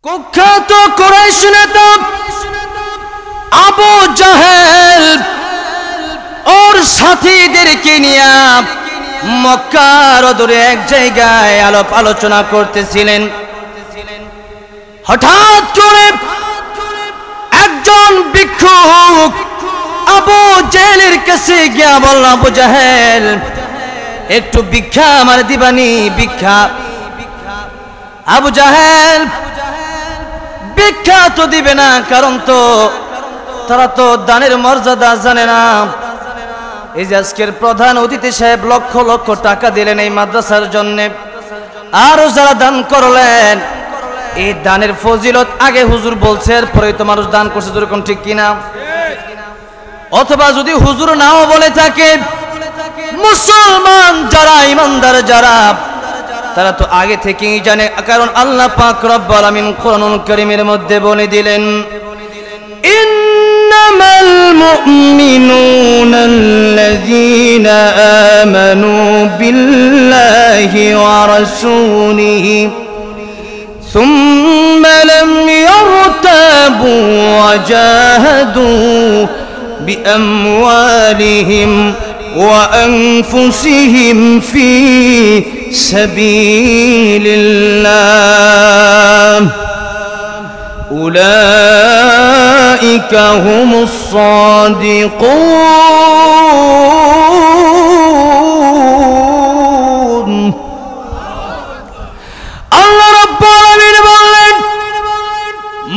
কুখ্যাত কুরাইশ নেতা আবু জাহেল ওর সাথীদেরকে নিয়ে মক্কার অদূরে এক জায়গায় আলাপ আলোচনা করতেছিলেন। হঠাৎ করে একজন ভিক্ষুক আবু জাহেলের কাছে গিয়া বলল, আবু জাহেল একটু ভিক্ষা আমার দিবানি, ভিক্ষা। আবু জাহেল ভিক্ষা তো দিবে না, কারণ তো তারা তো দানের মর্যাদা জানে না। এই যে আজকের প্রধান অতিথি সাহেব লক্ষ লক্ষ টাকা দিলেন এই মাদ্রাসার জন্য, আরো যারা দান করলেন, এই দানের ফজিলত আগে হুজুর বলছে, এরপরে তো মানুষ দান করছে, যেরকম ঠিক কিনা? অথবা যদি হুজুর নাও বলে থাকে, মুসলমান যারা ইমানদার যারা তারা তো আগে থেকেই জানে, কারণ আল্লাহ পাক রব্বুল আলামিন কোরআনুল কারীমের মধ্যে বলে দিলেন, ইন্নামাল মুমিনুনা আল্লাযীনা আমানু বিল্লাহি ওয়া রাসূলিহি সুম্মা লাম ইয়ারতাবু ওয়া জাহাদু বিআমওয়ালিহিম وأنفسهم في سبيل الله أولئك هم الصادقون الله رب العالمين বলেন,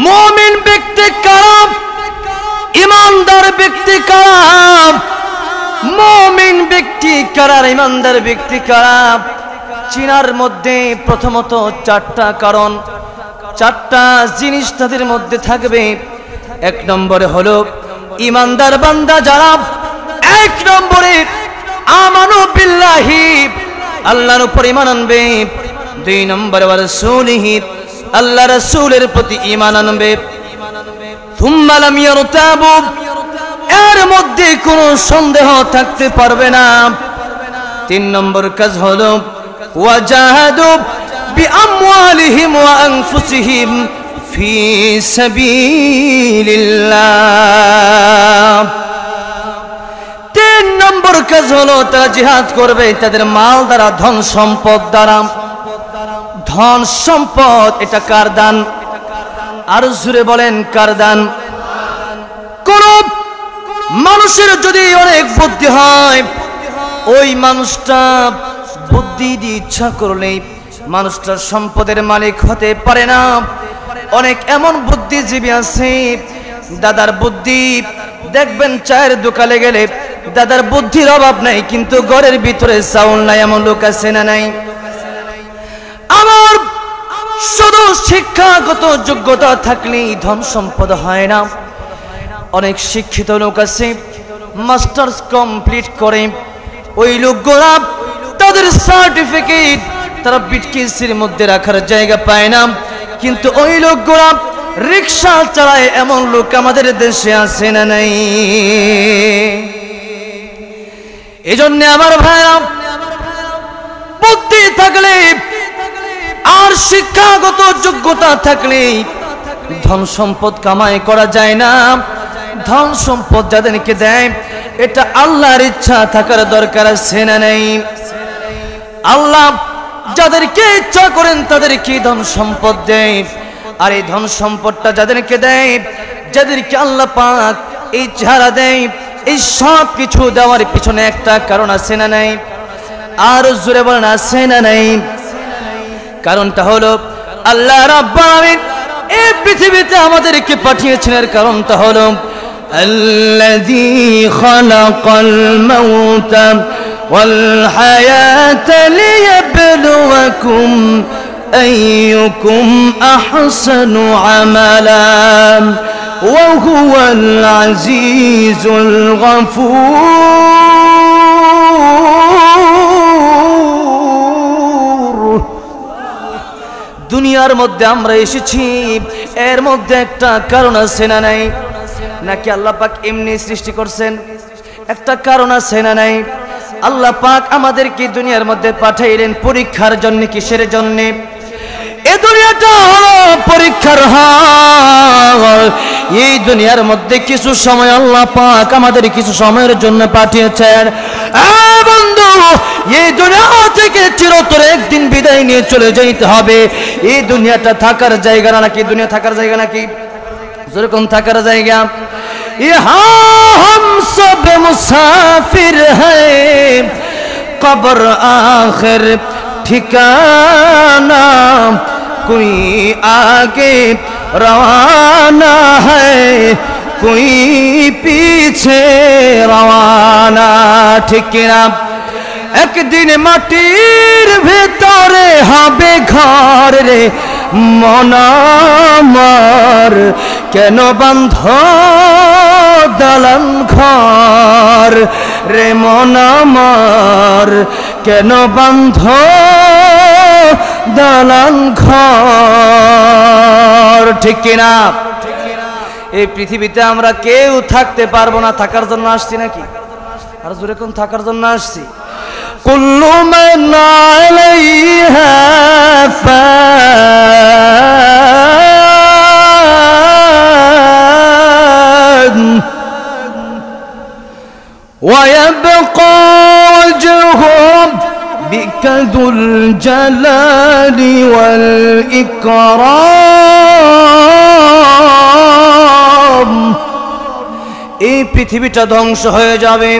মুমিন ব্যক্তি কারা, ঈমানদার ব্যক্তি কারা, মুমিন ব্যক্তি কারা, ইমানদার ব্যক্তি কারা, চিনার মধ্যে প্রথমত চারটা কারণ, চারটা জিনিস তাদের মধ্যে থাকবে। এক নম্বরে হলো ইমানদার বান্দা যারা, এক নম্বরে আমানু বিল্লাহি, আল্লাহর উপর ঈমান আনবে। দুই নম্বরে ওয়া রাসূলিহি, আল্লাহ রাসূলের প্রতি ঈমান আনবে। সুম্মা লাম ইয়ারতাবু, এর মধ্যে কোনো সন্দেহ থাকতে পারবে না। তিন নম্বর কাজ হলো ওয়াজাহাদু বিআমওয়ালিহিম ওয়া আনফুসিহিম ফি সাবিলিল্লাহ। তিন নম্বর কাজ হলো তারা জিহাদ করবে তাদের মাল দ্বারা, ধন সম্পদ দ্বারা। ধন সম্পদ এটা কার দান? আর জোরে বলেন, কার দান? কোন মানুষের যদি অনেক বুদ্ধি হয়, ওই মানুষটা বুদ্ধি দিয়ে ইচ্ছা করলেই মানুষটা সম্পদের মালিক হতে পারে না। অনেক এমন বুদ্ধিজীবী আছে, দাদার বুদ্ধি দেখবেন চায়ের দোকানে গেলে দাদার বুদ্ধির অভাব নাই, কিন্তু ঘরের ভিতরে চাউল নাই, এমন লোক আছে না নাই? আমার শুধু শিক্ষাগত যোগ্যতা থাকলেই ধন সম্পদ হয় না। অনেক শিক্ষিত লোক আছে, মাস্টার্স কমপ্লিট করে, ওই লোকগুলা তাদের সার্টিফিকেট তারা বিটকেসের মধ্যে রাখার জায়গা পায় না, কিন্তু ওই লোকগুলা রিক্সা চালায়, এমন লোক আমাদের দেশে আছে না নাই? এজন্য আমার ভাইরা, বুদ্ধি থাকলে আর শিক্ষাগত যোগ্যতা থাকলে ধন সম্পদ কামাই করা যায় না। ধন সম্পদ যাদেরকে দেয় এটা আল্লাহর ইচ্ছা থাকার দরকার আছে না নাই? আল্লাহ যাদেরকে ইচ্ছা করেন তাদেরকে ধন সম্পদ দেয়, আর এই ধন সম্পদটা যাদেরকে দেয়, যাদেরকে আল্লাহ পাক এই ছাড়া দেয়, এই সব কিছু দেওয়ার পিছনে একটা কারণ আছে না নাই? আর জোরে বলেন, আছে না নাই? কারণটা হলো আল্লাহ রাব্বুল আলামিন এই পৃথিবীতে আমাদেরকে পাঠিয়েছেন, এর কারণটা হলো الذي خلق الموت والحياة ليبلوكم أيكم أحسن عملا وهو العزيز الغفور। দুনিয়ার মধ্যে আমরা এসেছি, এর মধ্যে একটা কারণ আছে না নাই? নাকি আল্লাহ পাক এমনি সৃষ্টি করছেন? একটা কারণ আছে না নাই? আল্লাহ পাক আমাদেরকে দুনিয়ার মধ্যে পাঠাইলেন পরীক্ষার জন্য। কিসের জন্য? এই দুনিয়াটা হলো পরীক্ষার দুনিয়ার মধ্যে কিছু সময় আল্লাহ পাক আমাদের কিছু সময়ের জন্য পাঠিয়েছেন। বন্ধু, এই দুনিয়া থেকে চিরতরে একদিন বিদায় নিয়ে চলে যেতে হবে। এই দুনিয়াটা থাকার জায়গা না, নাকি দুনিয়া থাকার জায়গা নাকি? যেরকম থাকার জায়গা, यहाँ हम सब मुसाफिर हैं, कब्र आखिर ठिकाना, कोई आगे रवाना है, कोई पीछे रवाना। ठीक ना? একদিন মাটির ভেতরে হবে ঘর রে মন আমার, কেন বান্ধ দালান ঘর রে মন আমার, কেন বান্ধ দালান ঘর। ঠিক কিনা? এই পৃথিবীতে আমরা কেউ থাকতে পারবো না, থাকার জন্য আসছি নাকি? আর জোরে কোন থাকার জন্য আসছি? কুল্লু মান আলাইহা ফান ওয়া ইয়াবকা ওয়াজহু বিকা যুল জালালি ওয়াল ইকরাম। এই পৃথিবীটা ধ্বংস হয়ে যাবে,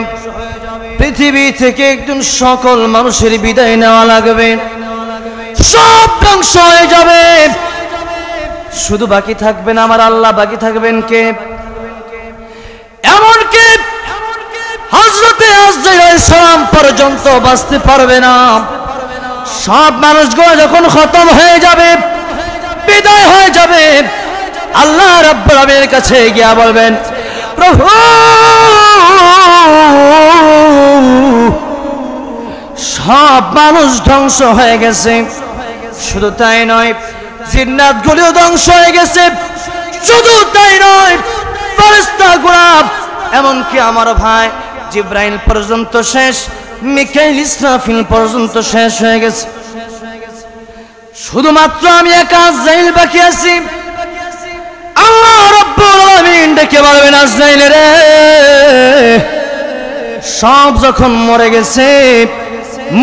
পৃথিবী থেকে একদম সকল মানুষের বিদায় নেওয়া লাগবে, সব ধ্বংস হয়ে যাবে, শুধু বাকি থাকবেন আমার আল্লাহ। বাকি থাকবেন কে? এমনকি হযরতে আজরাইল আলাইহিস সালাম পর্যন্ত বাঁচতে পারবে না। সব মানুষগুলো যখন খতম হয়ে যাবে, বিদায় হয়ে যাবে, আল্লাহ রাব্বুল আলামিনের কাছে গিয়ে বলবেন, প্রভু সব মানুষ ধ্বংস হয়ে গেছে। শুধু তাই নয়, জিন্নাতগুলিও ধ্বংস হয়ে গেছে। শুধু তাই নয়, ফেরেশতাগুলো, এমনকি আমার ভাই জিবরাইল পর্যন্ত শেষ, মিকাইল ইসরাফিল পর্যন্ত শেষ হয়ে গেছে। শুধুমাত্র আমি একা আজরাইল বাকি আছি। আল্লাহ রাব্বুল আলামিন ডেকে বলবেন, আজরাইল রে, সব যখন মরে গেছে,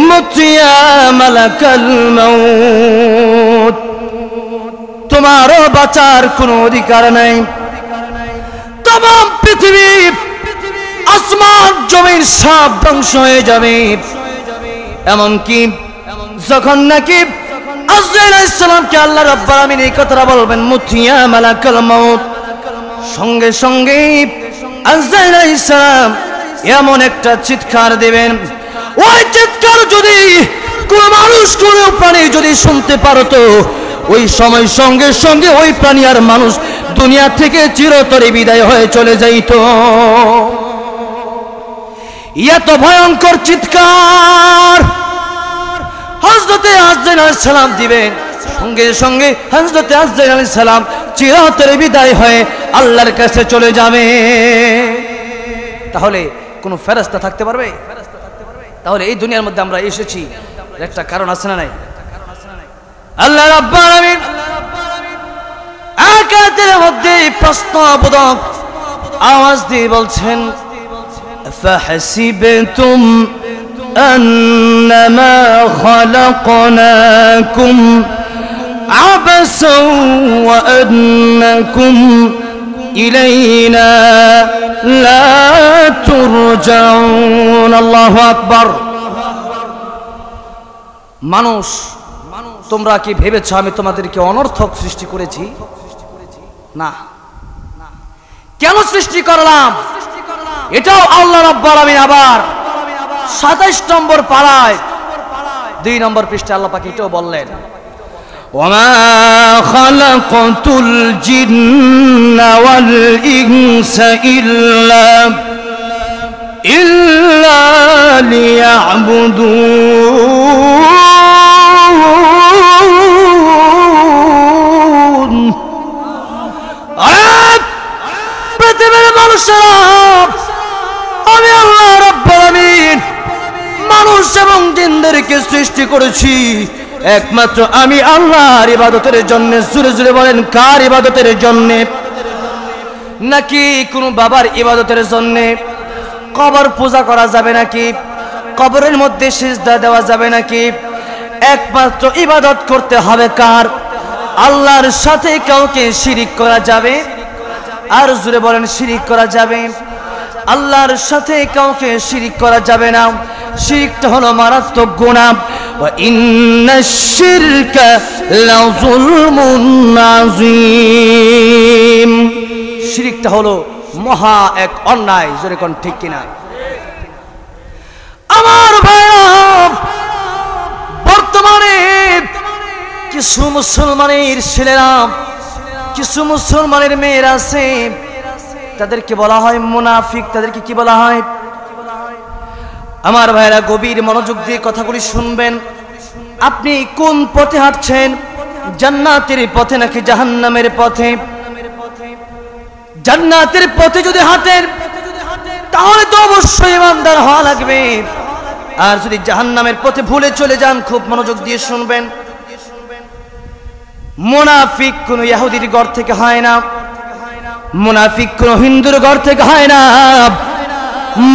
মুতিয়া মালাকাল মাউত, তোমারও বাঁচার কোনো অধিকার নাই। তমাম পৃথিবী, আসমান জমিন সব ধ্বংস হয়ে যাবে। এমনকি যখন নাকি আজরাইল আলাইহিস সালামকে আল্লাহ রাব্বুল আলামিন এই কথাটা বলবেন, মুতিয়া মালাকাল মাউত, সঙ্গে সঙ্গে আজরাইল আলাইহিস সালাম এমন একটা চিৎকার দেবেন, ওই চিৎকার যদি কোন মানুষ কোন প্রাণী যদি শুনতে পারতো, ওই সময় সঙ্গে সঙ্গে ওই প্রাণী আর মানুষ দুনিয়া থেকে চিরতরে বিদায় হয়ে চলে যাইত। এত ভয়ঙ্কর চিৎকার হযরতে আজরাইল আলাইহিস সালাম দিবেন। সঙ্গে সঙ্গে হযরতে আজরাইল আলাইহিস সালাম চিরতরে বিদায় হয়ে আল্লাহর কাছে চলে যাবে। তাহলে কোন ফেরেশতা থাকতে পারবে? তাহলে এই দুনিয়ার মধ্যে আমরা এসেছি একটা কারণ আছে না নাই? আল্লাহ রাব্বুল আলামিন আয়াতের মধ্যে প্রশ্নবোধক আওয়াজ দিয়ে বলছেন, ফাহাসিবতুম আন্নামা খালাকনাকুম আবাসাও ওয়া আন্নাকুম ইলাইনা লা তুরজাউন। আল্লাহু আকবার। মানুষ, তোমরা কি ভেবেছো আমি তোমাদেরকে অনর্থক সৃষ্টি করেছি? না। কেন সৃষ্টি করলাম? এটাও আল্লাহ রাব্বুল আলামিন আবার 27 নম্বর পারায় 2 নম্বর পৃষ্ঠায় আল্লাহ পাক এটাও বললেন, ওয়ামা খালাকাতুল জিন্না ওয়াল ইনসা ইল্লা লিয়াবুদুন। পৃথিবীর মানুষেরা, আমি আল্লাহ রাব্বুল আলামিন মানুষ এবং জিনদেরকে সৃষ্টি করেছি একমাত্র আমি আল্লাহর ইবাদতের জন্য। জোরে জোরে বলেন, কার ইবাদতের জন্য? নাকি কোনো বাবার ইবাদতের জন্য কবর পূজা করা যাবে নাকি, কবরের মধ্যে সিজদা দেওয়া যাবে নাকি? একমাত্র ইবাদত করতে হবে কার? আল্লাহর সাথে কাউকে শিরিক করা যাবে? আর জোরে বলেন শিরিক করা যাবে? আল্লাহর সাথে কাউকে শিরিক করা যাবে না। শিরকটা হলো মারাত্মক গুনাহ। ওয়া ইন্নাশ শিরকা লাযুলমুন আযীম। শিরকটা হলো মহা এক অন্যায়। জোরে কোন ঠিক কিনা? আমার ভাইরা, বর্তমানে কিছু মুসলমানের ছেলেরা, কিছু মুসলমানের মেয়েরা আছে, তাদেরকে বলা হয় মুনাফিক। তাদেরকে কি বলা হয়? আমার ভাইরা গভীর মনোযোগ দিয়ে কথাগুলি শুনবেন। আপনি কোন পথে হাঁটছেন? জান্নাতের পথে নাকি জাহান্নামের পথে? জান্নাতের পথে যদি হাঁটেন তাহলে তো অবশ্যই ইমানদার হওয়া লাগবে। আর যদি জাহান্নামের পথে ভুলে চলে যান, খুব মনোযোগ দিয়ে শুনবেন, মুনাফিক কোন ইহুদির ঘর থেকে হয় না, মুনাফিক কোন হিন্দুর ঘর থেকে হয় না,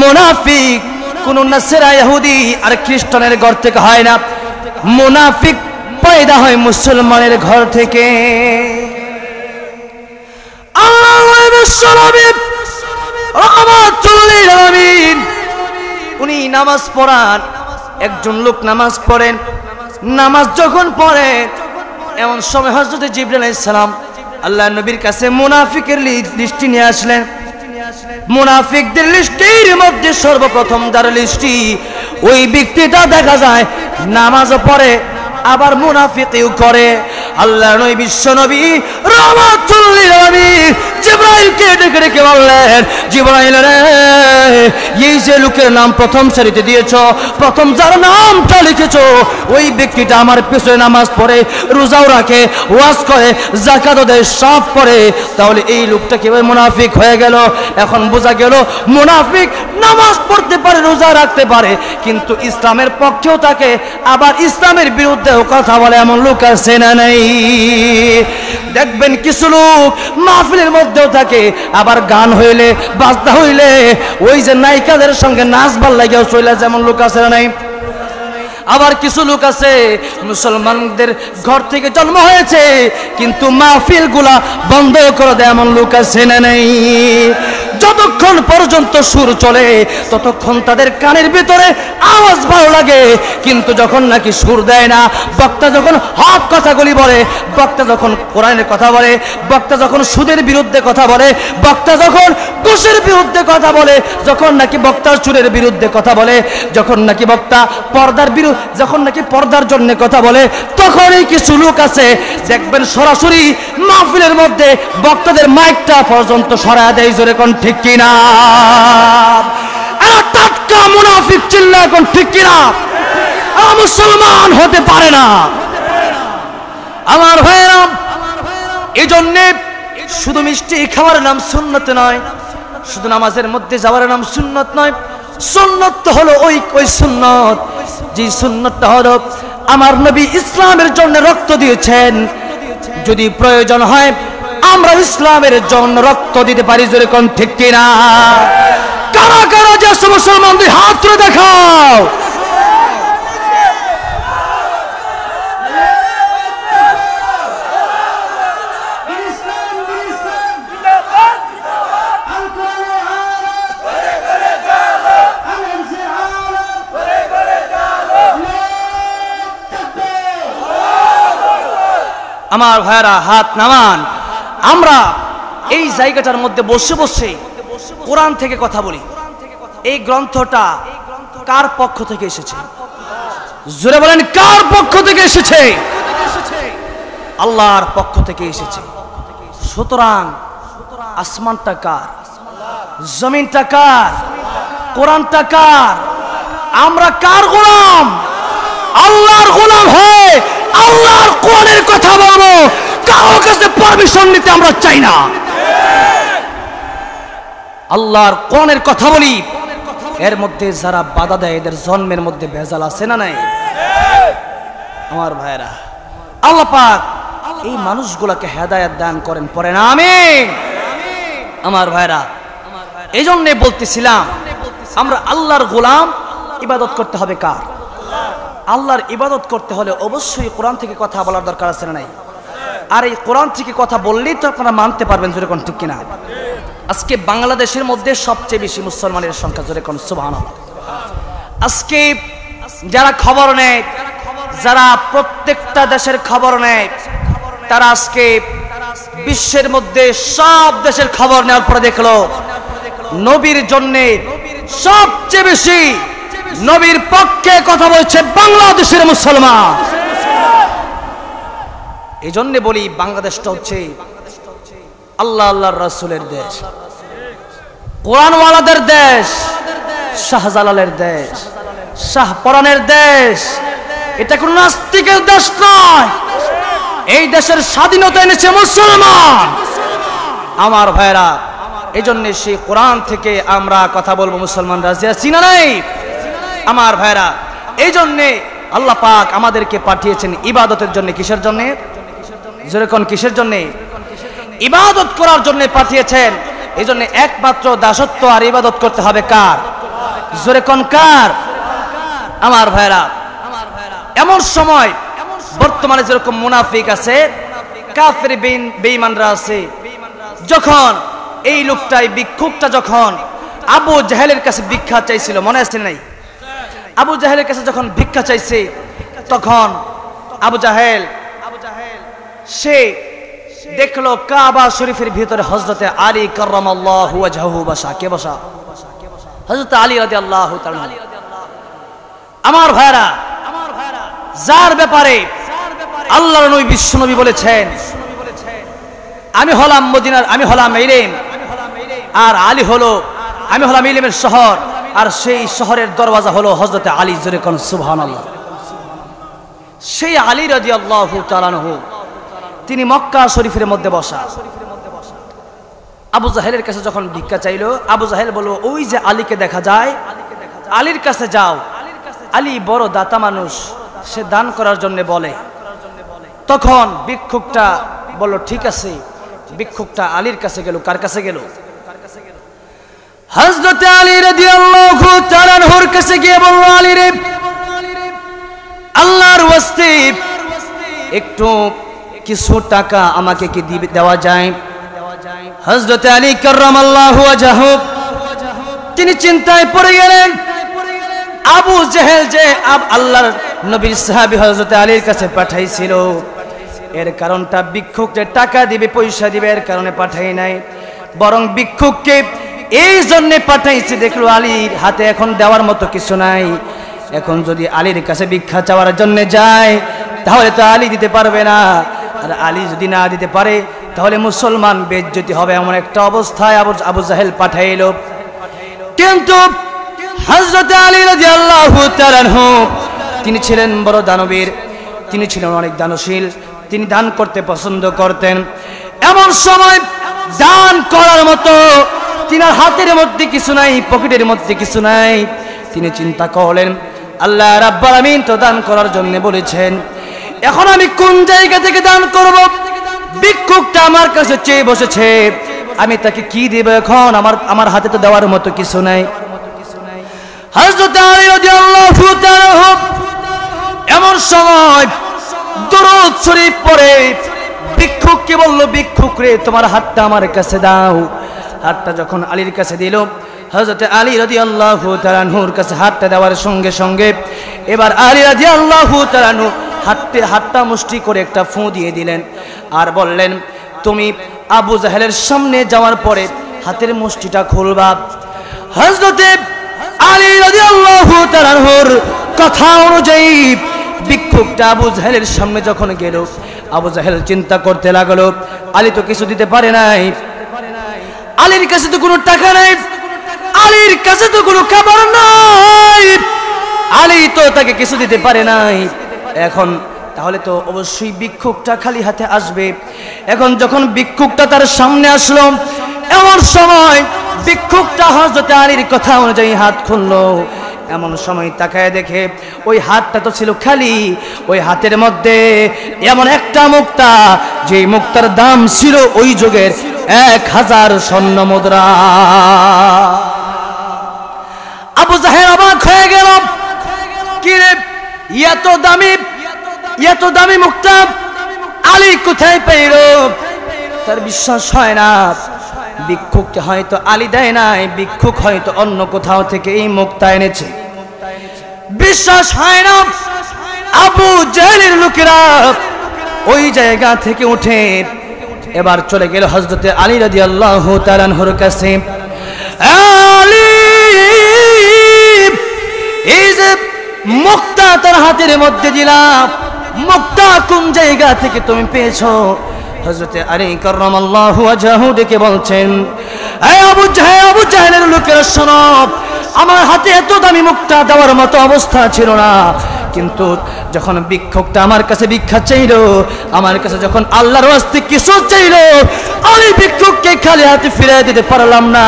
মুনাফিক কোন নাসরা ইহুদি আর খ্রিস্টানের ঘর থেকে হয় না। মুনাফিক পয়দা হয় মুসলমানের ঘর থেকে। উনি নামাজ পড়ান, একজন লোক নামাজ পড়েন। নামাজ যখন পড়ে এমন সময় হযরত জিবরাইল আলাইহিস সালাম আল্লাহ নবীর কাছে মুনাফিকের লিস্টটি নিয়ে আসলেন। মুনাফিকদের লিস্টের মধ্যে সর্বপ্রথম যার লিস্টটি, ওই ব্যক্তিটা দেখা যায় নামাজও পড়ে আবার মুনাফিকিও করে। আল্লাহ নবী বিশ্ব নবী রাহমাতুল লিল আলামিন জিবরাইলকে ডেকে ডেকে বললেন, জিবরাইল রে, এই যে লোকের নাম প্রথম সারিতে দিয়েছো, প্রথম যার নামটা লিখেছো, ওই ব্যক্তিটা আমার পেছনে নামাজ পড়ে, রোজাও রাখে, ওয়াজ করে, যাকাতও দেয়, সব করে, তাহলে এই লোকটা কিভাবে মুনাফিক হয়ে গেল? এখন বোঝা গেল মুনাফিক নামাজ পড়তে পারে, রোজা রাখতে পারে, কিন্তু ইসলামের পক্ষেও থাকে, আবার ইসলামের বিরুদ্ধেও কথা বলে। এমন লোক আছে না নাই? দেখবেন কিছু লোক মাহফিলের মধ্যেও থাকে, আবার গান হইলে, বাজনা হইলে ওই যে নায়িকাদের সঙ্গে নাচবার লাগেও চলে, যেমন লোক আছে না নাই? আবার কিছু লোক আছে মুসলমানদের ঘর থেকে জন্ম হয়েছে কিন্তু মাহফিল গুলা বন্ধ করে দেয়, এমন লোক আছে না নাই? যতক্ষণ পর্যন্ত সুর চলে ততক্ষণ তাদের কানের ভিতরে আওয়াজ ভালো লাগে, কিন্তু যখন নাকি সুর দেয় না, বক্তা যখন হক কথাগুলি বলে, বক্তা যখন কোরআনের কথা বলে, বক্তা যখন সুদের বিরুদ্ধে কথা বলে, বক্তা যখন ঘুষের বিরুদ্ধে কথা বলে, যখন নাকি বক্তা চুরের বিরুদ্ধে কথা বলে, যখন নাকি বক্তা পর্দার যখন নাকি পর্দার জন্য কথা বলে, তখনই কিছু লোক আছে দেখবেন সরাসরি মাহফিলের মধ্যে বক্তাদের মাইকটা পর্যন্ত সরায় দেয়। জোরে কোন ঠিক কিনা? টাটকা মুনাফিক চিল্লা কোন ঠিক কিনা? মুসলমান হতে পারে না। আমার ভাইরা, এই জন্যে শুধু মিষ্টি খাওয়ার নাম সুন্নত নয়, শুধু নামাজের মধ্যে যাওয়ার নাম সুন্নত নয়। সুন্নত হলো ওই সুন্নত, যে সুন্নতটা হলো আমার নবী ইসলামের জন্য রক্ত দিয়েছেন। যদি প্রয়োজন হয় আমরা ইসলামের জন্য রক্ত দিতে পারি। জোরে কোন ঠিক কিনা? কারা কারা যে মুসলমানদের হাত তুলে দেখাও। আমার ভাইরা হাত নামান। আমরা এই জায়গাটার মধ্যে বসে বসে কোরআন থেকে কথা বলি। এই গ্রন্থটা কার পক্ষ থেকে এসেছে? জোরে বলেন, কার পক্ষ থেকে এসেছে? আল্লাহর পক্ষ থেকে এসেছে। সুতরাং আসমানটা কার? জমিনটা কার? কোরআনটা কার? আমরা কার গোলাম? আল্লাহর গোলাম হয়ে আল্লাহর কোরআনের কথা বলবো, কারো কাছে পারমিশন নিতে আমরা চাই না। আল্লাহর কোরআনের কথা বলি, এর মধ্যে যারা বাধা দেয় এদের জন্মের মধ্যে ভেজাল আছে না নাই? আমার ভাইরা, আল্লাহ পাক এই মানুষগুলোকে হেদায়েত দান করেন, পড়েন আমিন। আমার ভাইরা, এই জন্যে বলতেছিলাম আমরা আল্লাহর গোলাম, ইবাদত করতে হবে কার? আল্লাহর ইবাদত করতে হলে অবশ্যই কোরআন থেকে কথা বলার দরকার আছে না নাই? আর এই কোরআন থেকে কথা বললেই তো আপনারা মানতে পারবেন, জোরে কোন ঠিক কিনা? আজকে বাংলাদেশের মধ্যে সবচেয়ে বেশি মুসলমানের সংখ্যা, জোরে কোন সুবহানাল্লাহ। আজকে যারা খবর নেয়, যারা প্রত্যেকটা দেশের খবর নেয়, তারা আজকে বিশ্বের মধ্যে সব দেশের খবর নেওয়ার পরে দেখলো নবীর জন্য সবচেয়ে বেশি নবীর পক্ষে কথা বলছে বাংলাদেশের মুসলমান। এই জন্য বলি বাংলাদেশটা হচ্ছে আল্লাহ আল্লাহর রাসূলের দেশ, কোরআনওয়ালাদের দেশ, শাহজালালের দেশ, শাহপরানের দেশ। এটা কোন নাস্তিকের দেশ নয়। এই দেশের স্বাধীনতা এনেছে মুসলমান। আমার ভাইরা, এই জন্য সেই কোরআন থেকে আমরা কথা বলবো, মুসলমান রাজি আছি না নাই? আমার ভাইরা, এই জন্যে আল্লাহ পাক আমাদেরকে পাঠিয়েছেন ইবাদতের জন্য। কিসের জন্য? যেরকম কিসের জন্য? ইবাদত করার জন্য পাঠিয়েছেন। এই জন্য একমাত্র দাসত্ব আর ইবাদত করতে হবে কার? যেরকম কার? আমার ভাইরা, এমন সময় বর্তমানে যেরকম মুনাফিক আছে, কাফের বেঈমানরা আছে, যখন এই লোকটাই ভিক্ষুকটা যখন আবু জাহেলের কাছে ভিক্ষা চাইছিল, মনে আছে নাই? আবু জাহেলের কাছে যখন ভিক্ষা চাইছে, তখন আবু জাহেল সে দেখলো কাবা শরীফের ভিতরে হযরতে আলী কাররামাল্লাহু ওয়াজহু বসা। কে বসা? হযরত আলী রাদিয়াল্লাহু তাআলা। আমার ভাইরা, যার ব্যাপারে আল্লাহর নবী বিশ্বনবী বলেছেন, আমি হলাম মদিনার, আমি হলাম ইলম, আর আলী হলো, আমি হলাম ইলমের শহর, আর সেই শহরের দরওয়াজা হলো হযরতে আলী। জোরে কোন সুবহানাল্লাহ। সেই আলী রাদিয়াল্লাহু তাআলা আনহু তিনি মক্কা শরীফের মধ্যে বসা। আবু জাহেলের কাছে যখন ভিক্ষা চাইলো, আবু জাহেল বলল, ওই যে আলীকে দেখা যায়, আলীর কাছে যাও, আলী বড় দাতা মানুষ, সে দান করার জন্য বলে। তখন ভিক্ষুকটা বলল, ঠিক আছে। ভিক্ষুকটা আলীর কাছে গেল। কার কাছে গেল? হযরত আলী রাদিয়াল্লাহু তাআলা আনহুর কাছে গিয়ে বলল, আলী রে, আল্লাহর ওয়াস্তে একটু কিছু টাকা আমাকে কি দেওয়া যায়? হযরত আলী কাররামাল্লাহু ওয়াজহু তিনি চিন্তায় পড়ে গেলেন। আবু জাহেল যে আল্লাহর নবীর সাহাবী হযরত আলীর কাছে পাঠাইছিল, এর কারণটা ভিক্ষুককে টাকা দিবে, পয়সা দিবে, এর কারণে পাঠাই নাই, বরং ভিক্ষুককে এই জন্য পাঠাইছে, দেখলো আলীর হাতে এখন দেওয়ার মতো কিছু নাই। এখন যদি আলীর কাছে ভিক্ষা চাওয়ার জন্য যায়, তাহলে তো আলী দিতে পারবে না, আর আলী যদি না দিতে পারে তাহলে মুসলমান বেইজ্জতি হবে। এমন একটা অবস্থায় আবু জাহেল পাঠাইল। কিন্তু হযরত আলী রাদিয়াল্লাহু তাআলা আনহু তিনি ছিলেন বড় দানবীর, তিনি ছিলেন অনেক দানশীল, তিনি দান করতে পছন্দ করতেন। এমন সময় দান করার মতো তিনার হাতের মধ্যে কিছু নাই, পকেটের মধ্যে কিছু নাই। তিনি চিন্তা করলেন, আল্লাহ রাব্বুল আমিন তো দান করার জন্য বলেছেন, এখন আমি কোন জায়গা থেকে দান করব? ভিক্ষুকটা আমার কাছে চেয়ে বসেছে, আমি তাকে কি দেব? এখন আমার হাতে তো দেওয়ার মতো কিছু নাই। হযরত আলী রাদিয়াল্লাহু তাআলা এমন সময় দরুদ শরীফ পড়ে ভিক্ষুককে বলল, ভিক্ষুক রে, তোমার হাতটা আমার কাছে দাও। হাতটা যখন আলীর কাছে দিল, হযরত আলী রাদিয়াল্লাহু তাআলা আনহুর কাছে হাতটা দেওয়ার সঙ্গে সঙ্গে এবার আলী রাদিয়াল্লাহু তাআলা আনহু হাতটা মুষ্টি করে একটা ফু দিয়ে দিলেন, আর বললেন, তুমি আবু জাহেলের সামনে যাওয়ার পরে হাতের মুষ্টিটা খুলবা। হযরত আলী রাদিয়াল্লাহু তাআলা আনহুর কথা অনুযায়ী ভিক্ষুকটা আবু জাহেলের সামনে যখন গেল, আবু জাহেল চিন্তা করতে লাগলো, আলী তো কিছু দিতে পারে নাই, আলীর কাছে তো কোনো টাকা নাই, আলীর কাছে তো কোনো খাবার নাই, আলী তো তাকে কিছু দিতে পারে নাই। এখন তাহলে তো অবশ্যই ভিক্ষুকটা খালি হাতে আসবে। এখন যখন ভিক্ষুকটা তার সামনে আসলো, এমন সময় ভিক্ষুকটা হযরত আলীর কথা অনুযায়ী হাত খুললো। এমন সময় তাকায় দেখে ওই হাতটা তো ছিল খালি, ওই হাতের মধ্যে এমন একটা মুক্তা, যে মুক্তার দাম ছিল ওই যুগের 1000 স্বর্ণ মুদ্রা। আবু জাহেল অবাক হয়ে গেল, কি রে এত দামি মুক্তা আলী কোথায় পেল? তার বিশ্বাস হয় না, ভিক্ষুককে হয়তো আলী দেয় নাই, ভিক্ষুক হয়তো অন্য কোথাও থেকে এই মুক্তা এনেছে। বিশ্বাস হয় না। আবু জাহেলের লোকেরা ওই জায়গা থেকে উঠে এবার চলে গেল হযরতে আলী রাদিয়াল্লাহু তাআলা আনহুর কাছে। আলী, এই যে মুক্তা তার হাতের মধ্যে দিলাম, মুক্তা কোন জায়গা থেকে তুমি পেয়েছো? হযরতে আলী কাররামাল্লাহু ওয়াজহাহু ডেকে বলছেন, এই আবু জাহেলের লোকেরা শোনো, আমার হাতে এত দামি মুক্তা দেওয়ার মতো অবস্থা ছিল না, কিন্তু যখন ভিক্ষুকটা আমার কাছে ভিক্ষা চাইল, আমার কাছে যখন আল্লাহর ওয়াস্তে কিছু চাইল, আমি ভিক্ষুককে খালি হাতে ফিরিয়ে দিতে পারলাম না।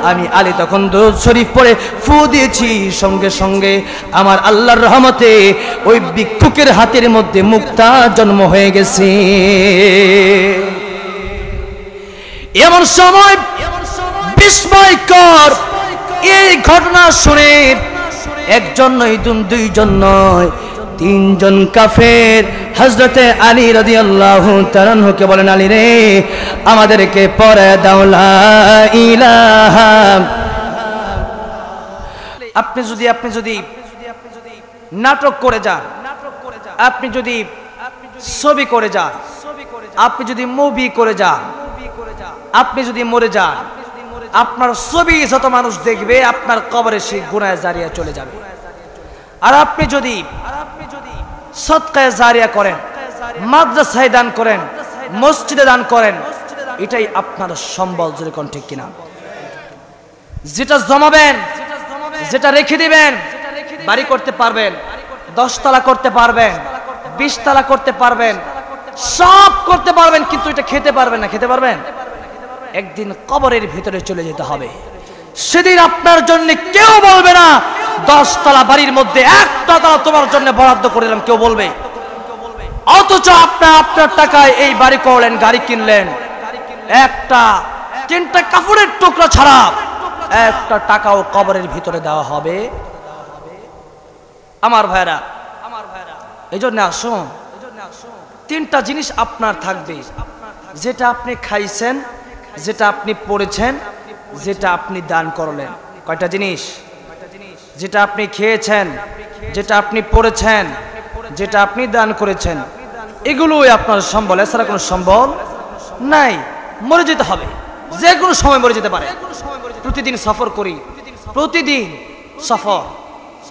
আমি আলী তখন দুরূদ শরীফ পড়ে ফু দিয়েছি, সঙ্গে সঙ্গে আমার আল্লাহর রহমতে ওই ভিক্ষুকের হাতের মধ্যে মুক্তা জন্ম হয়ে গেছে। এমন সময় বিস্ময়কর এই ঘটনা শুনে একজন নয়, দুইজন নয়, 3 জন কাফের হযরতে আলী রাদিয়াল্লাহু তাআলা আনহুকে বলেন, আলী রে, আমাদেরকে পড়ে দাও লা ইলাহা। আপনি যদি নাটক করে যান, আপনি যদি ছবি করে যান, আপনি যদি মুভি করে যান, আপনি যদি মরে যান, আপনার ছবি যত মানুষ দেখবে আপনার কবরে সেই গুনাহ জারিয়া চলে যাবে। আর আপনি যদি সদকায়ে জারিয়া করেন, মাদ্রাসায় দান করেন, মসজিদে দান করেন, এটাই আপনার সম্বল। জোরে কোন ঠিক কিনা? যেটা জমাবেন, যেটা রেখে দিবেন, বাড়ি করতে পারবেন, 10 তলা করতে পারবেন, 20 তলা করতে পারবেন, সব করতে পারবেন, কিন্তু এটা খেতে পারবেন না। খেতে পারবেন? একদিন কবরের ভিতরে চলে যেতে হবে। সেদিন আপনার জন্য কেউ বলবে না 10 তলা বাড়ির মধ্যে 1টা তলা তোমার জন্য বরাদ্দ করে দিলাম, কেউ বলবে? অথচ আপনার টাকায় এই বাড়ি করলেন, গাড়ি কিনলেন, 3টা কাপড়ের টুকরা ছাড়া 1টা টাকাও কবরের ভিতরে দেওয়া হবে। আমার ভাইরা, এই জন্য আসুন, 3টা জিনিস আপনার থাকবে, যেটা আপনি খাইছেন, যেটা আপনি পড়েছেন, যেটা আপনি দান করলেন। কয়টা জিনিস? যেটা আপনি খেয়েছেন, যেটা আপনি পড়েছেন, যেটা আপনি দান করেছেন, এগুলোই আপনার সম্বল। এছাড়া কোনো সম্বল নাই। মরে যেতে হবে, যে কোনো সময় মরে যেতে পারে। প্রতিদিন সফর করি, প্রতিদিন সফর,